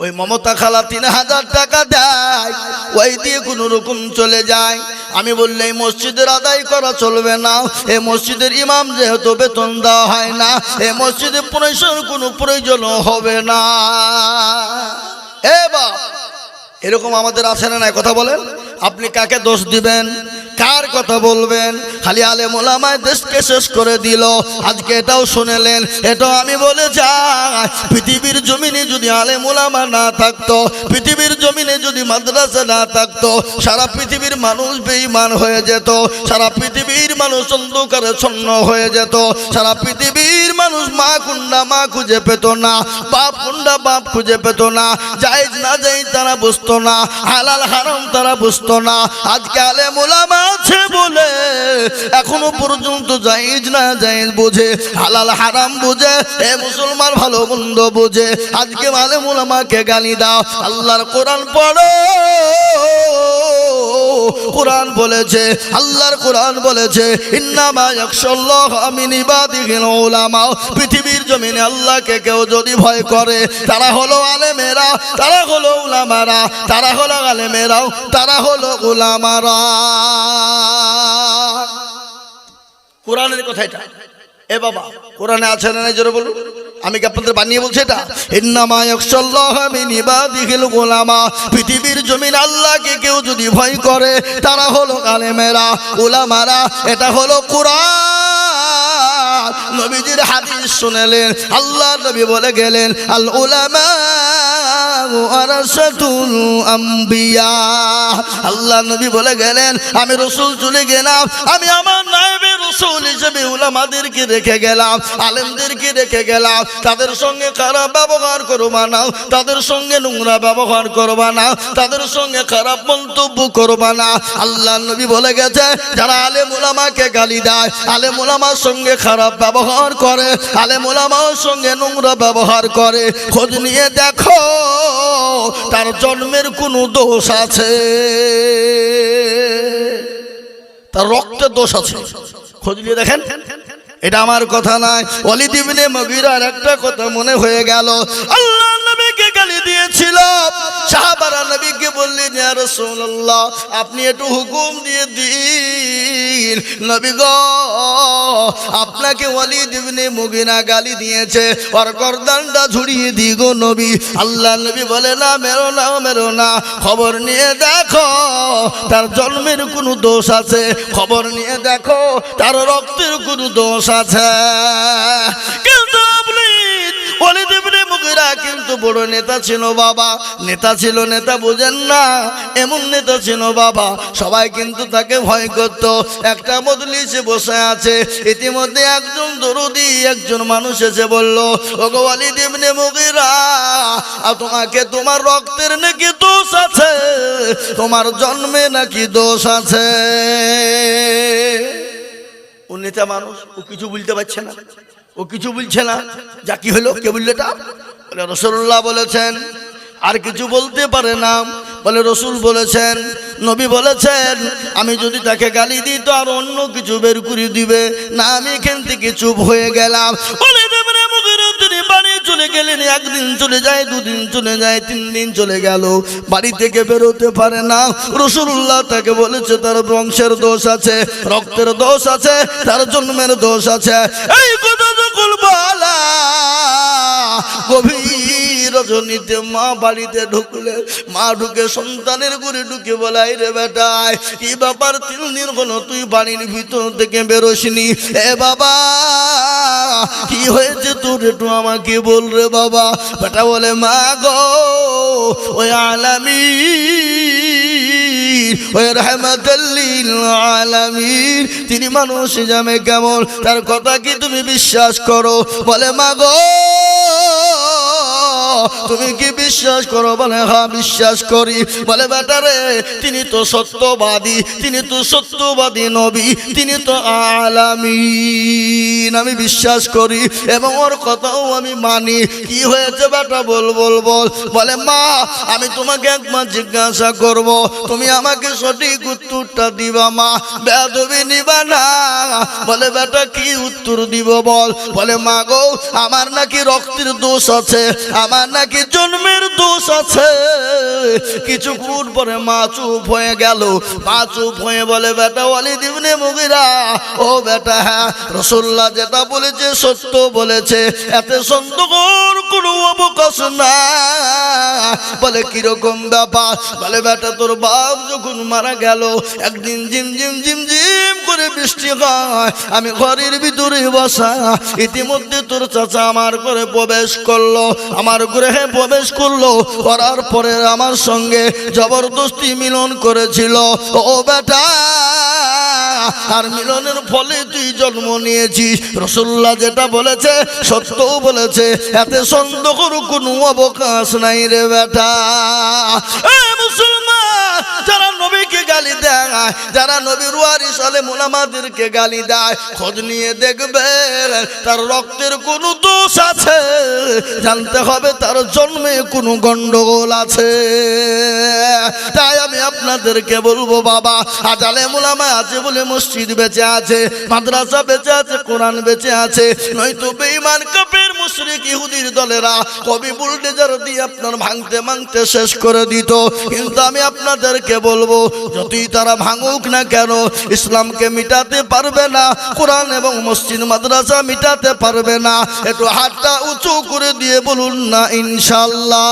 ওই মমতা খালা 3000 টাকা দেয়, ওই দিয়ে কোনো রকম চলে যায়। আমি বললে এই মসজিদের আদায় করা চলবে না। এই মসজিদের ইমাম যেহেতু বেতন দেওয়া হয় না, এই মসজিদে পয়সার কোনো প্রয়োজন হবে না। এরকম আমাদের আছে না নাই? কথা বলেন, আপনি কাকে দোষ দিবেন, কার কথা বলবেন? খালি আলেম ওলামায় দেশকে শেষ করে দিল। আজকে এটাও শুনেলেন, এটাও আমি বলে যাই, পৃথিবীর জমিনে যদি আলেম ওলামা না থাকতো, পৃথিবীর জমিনে যদি মাদ্রাসা না থাকতো, সারা পৃথিবীর মানুষ বেঈমান হয়ে যেত, সারা পৃথিবীর মানুষ অন্ধকারে ছন্ন হয়ে যেত, সারা পৃথিবীর মানুষ মা কুন্ডা মা খুঁজে পেত না, বাপ কুন্ডা বাপ খুঁজে পেত না, জায়েজ না জায়েজ তারা বুঝতো না, হালাল হারাম তারা বুঝতো না। আজকে আলেম ওলামা আছে বলে এখনো পর্যন্ত জায়েজ না জায়েজ বোঝে, হালাল হারাম বোঝে, এ মুসলমান ভালো মন্দ বোঝে। আজকে আলেম ওলামাকে গালি দাও, আল্লাহর কোরআন পড়ো। কোরআন বলেছে, আল্লাহর কোরআন বলেছে, ইন্নামা ইয়াখশাল্লাহা মিন ইবাদিহিল উলামা। পৃথিবীর জমিনে আল্লাহকে কেউ যদি ভয় করে, তারা হলো আলেমেরা, তারা হলো উলামারা, তারা হলো আলেমেরাও, তারা হলো উলামারা। কোরআনের কথা এটা। এ বাবা, কোরআনে আছে না নাই জোরে বলুন? আমি কি আপনাদের বানিয়ে বলছি এটা? ইন্নামা ইয়াখশাল্লাহা মিন ইবাদিহিল উলামা। পৃথিবীর জমিন আল্লাহকে কেউ যদি ভয় করে, তারা হলো আলেমেরা, উলামারা। এটা হলো কোরআন। নবীজির হাদিস শুনলেন, আল্লাহর নবী বলে গেলেন, আল উলামা ওয়ারাসাতুল আম্বিয়া। আল্লাহ নবী বলে গেলেন, আমি রসুল চলে গেলাম, আমি আমার নায়েবে রসুল হিসেবে উলামাদেরকে রেখে গেলাম, আলেমদেরকে রেখে গেলাম। তাদের সঙ্গে খারাপ ব্যবহার করবা না, তাদের সঙ্গে নোংরা ব্যবহার করবা না, তাদের সঙ্গে খারাপ মন্তব্য করবা না। আল্লাহ নবী বলে গেছে, যারা আলেম উলামাকে গালি দেয়, আলেম উলামার সঙ্গে খারাপ ব্যবহার করে, আলেম উলামার সঙ্গে নোংরা ব্যবহার করে, খোঁজ নিয়ে দেখো তার জন্মের কোনো দোষ আছে, তার রক্তের দোষ আছে, খোঁজ নিয়ে দেখেন। এটা আমার কথা নয়, ওয়ালিদ ইবনে মুগীরার একটা কথা মনে হয়ে গেল। আল্লাহ নবীকে গালি দিয়েছিল, সাহাবারা নবীকে বললেন, ইয়া রাসূলুল্লাহ আপনি একটু হুকুম দিয়ে দিন, নবী গো আপনাকে ওয়ালিদ ইবনে মুগীরা গালি দিয়েছে, ওর গর্দানটা ঝুড়িয়ে দি গো নবী। আল্লাহ নবী বলে, না মেরো না, মেরো না, খবর নিয়ে দেখো তার জন্মের কোনো দোষ আছে, খবর নিয়ে দেখো তার রক্তের কোনো দোষ আছে। কিন্তু ওয়ালিদ ইবনে মুগীরা কিন্তু বড় নেতা ছিল বাবা, নেতা ছিল, নেতা বুঝেন না, এমন নেতা ছিল বাবা, সবাই কিন্তু তাকে ভয় করত। একটা মজলিসে বসে আছে, ইতিমধ্যে একজন দরদি একজন মানুষ এসে বলল, ওগো ওয়ালিদ ইবনে মুগীরা, তোমাকে তোমার রক্তের নাকি দোষ আছে, তোমার জন্মে নাকি দোষ আছে। ও নেতা মানুষ, ও কিছু বলতে পারছে না, ও কিছু বলছে না। যা কি হলো, কে বললে এটা? বলে রাসূলুল্লাহ বলেছেন। আর কিছু বলতে পারে না, বলে রসুল বলেছেন, নবী বলেছেন, আমি যদি তাকে গালি দিই তো আর অন্য কিছু বের করে দিবে না। আমি এখান থেকে চুপ হয়ে গেলাম। তিনি বাড়ি চলে গেলেন, একদিন চলে যায়, দুদিন চলে যায়, 3 দিন চলে গেল, বাড়ি থেকে বেরোতে পারে না। রাসূলুল্লাহ তাকে বলেছে তার বংশের দোষ আছে, রক্তের দোষ আছে, তার জন্মের দোষ আছে। এই কথা যখন বলা, গভীর রজনীতে মা বাড়িতে ঢুকলে, মা ঢুকে সন্তানের ঘরে ঢুকে বলাই, রে বেটাই কি ব্যাপার, 3 দিন হলো তুই বাড়ির ভিতর থেকে বেরোসনি, এ বাবা কি হয়েছে তোর, একটু আমাকে বল রে বাবা। বেটা বলে, মা গো ওই আলামিন, ওই রাহমাতুল লিল আলামিন, তিনি মানুষ জামে কেমন, তার কথা কি তুমি বিশ্বাস করো? বলে, মা গো তুমি কি বিশ্বাস করো? বলে, হ্যাঁ বিশ্বাস করি। বলে, বেটা রে, তিনি তো সত্যবাদী, তিনি তো সত্যবাদী নবী, তিনি তো আলামিন, আমি বিশ্বাস করি এবং ওর কথাও আমি মানি। কি হয়েছে বেটা, বল বল বল। বলে, মা আমি তোমাকে একবার জিজ্ঞাসা করব, তুমি আমাকে সঠিক উত্তরটা দিবা মা, বেয়াদবি নিবা না। বলে, বেটা কি উত্তর দিব বল। বলে, মা গো আমার নাকি রক্তের দোষ আছে, আমার নাকি জন্মের দোষ আছে। কিছুক্ষণ পরে মা চুপ হয়ে গেল। মা চুপ হয়ে বলে, বেটা ওয়ালিদ ইবনে মুগীরা, ও বেটা হ্যাঁ রাসূলুল্লাহ যেটা বলেছে সত্য বলেছে, এতে সন্দেহের কোনো অবকাশ না। বলে, কিরকম ব্যাপার? বলে, বেটা তোর বাপ যখন মারা গেল, একদিন ঝিমঝিম ঝিমঝিম করে বৃষ্টি হয়, আমি ঘরের ভিতরে বসা, ইতিমধ্যে তোর চাচা আমার ঘরে প্রবেশ করলো, আমার গৃহে প্রবেশ করলো, করার পরে আমার সঙ্গে জবরদস্তি মিলন করেছিল। ও বেটা, আর মিলনের ফলে তুই জন্ম নিয়েছিস। রাসূলুল্লাহ যেটা বলেছে সত্যও বলেছে, এতে সন্দেহের কোনো অবকাশ নাই রে বেটা। মুসলমান যারা নবীকে গালি দেয়, যারা নবীর ওয়ারিস আলেম উলামাদেরকে গালি দেয়, খোঁজ নিয়ে দেখবে তার রক্তের কোনো দোষ আছে, জানতে হবে তার জন্মে কোনো গন্ডগোল আছে। তাই আমি আপনাদেরকে বলবো বাবা, আজ আলেম উলামা আছে বলে মসজিদ বেঁচে আছে, মাদ্রাসা বেঁচে আছে, কোরআন বেঁচে আছে, নয়তো বেঈমান কাফের মুশরিক ইহুদির দলেরা কবি বুলডোজার দিয়ে আপনার ভাঙতে ভাঙতে শেষ করে দিত। কিন্তু আমি আপনাদেরকে বলবো, যতই তারা ভাঙুক না কেন, ইসলামকে মিটাতে পারবে না, কোরআন এবং মসজিদ মাদ্রাসা মিটাতে পারবে না। একটু হাতটা উঁচু করে দিয়ে বলুন না ইনশাআল্লাহ।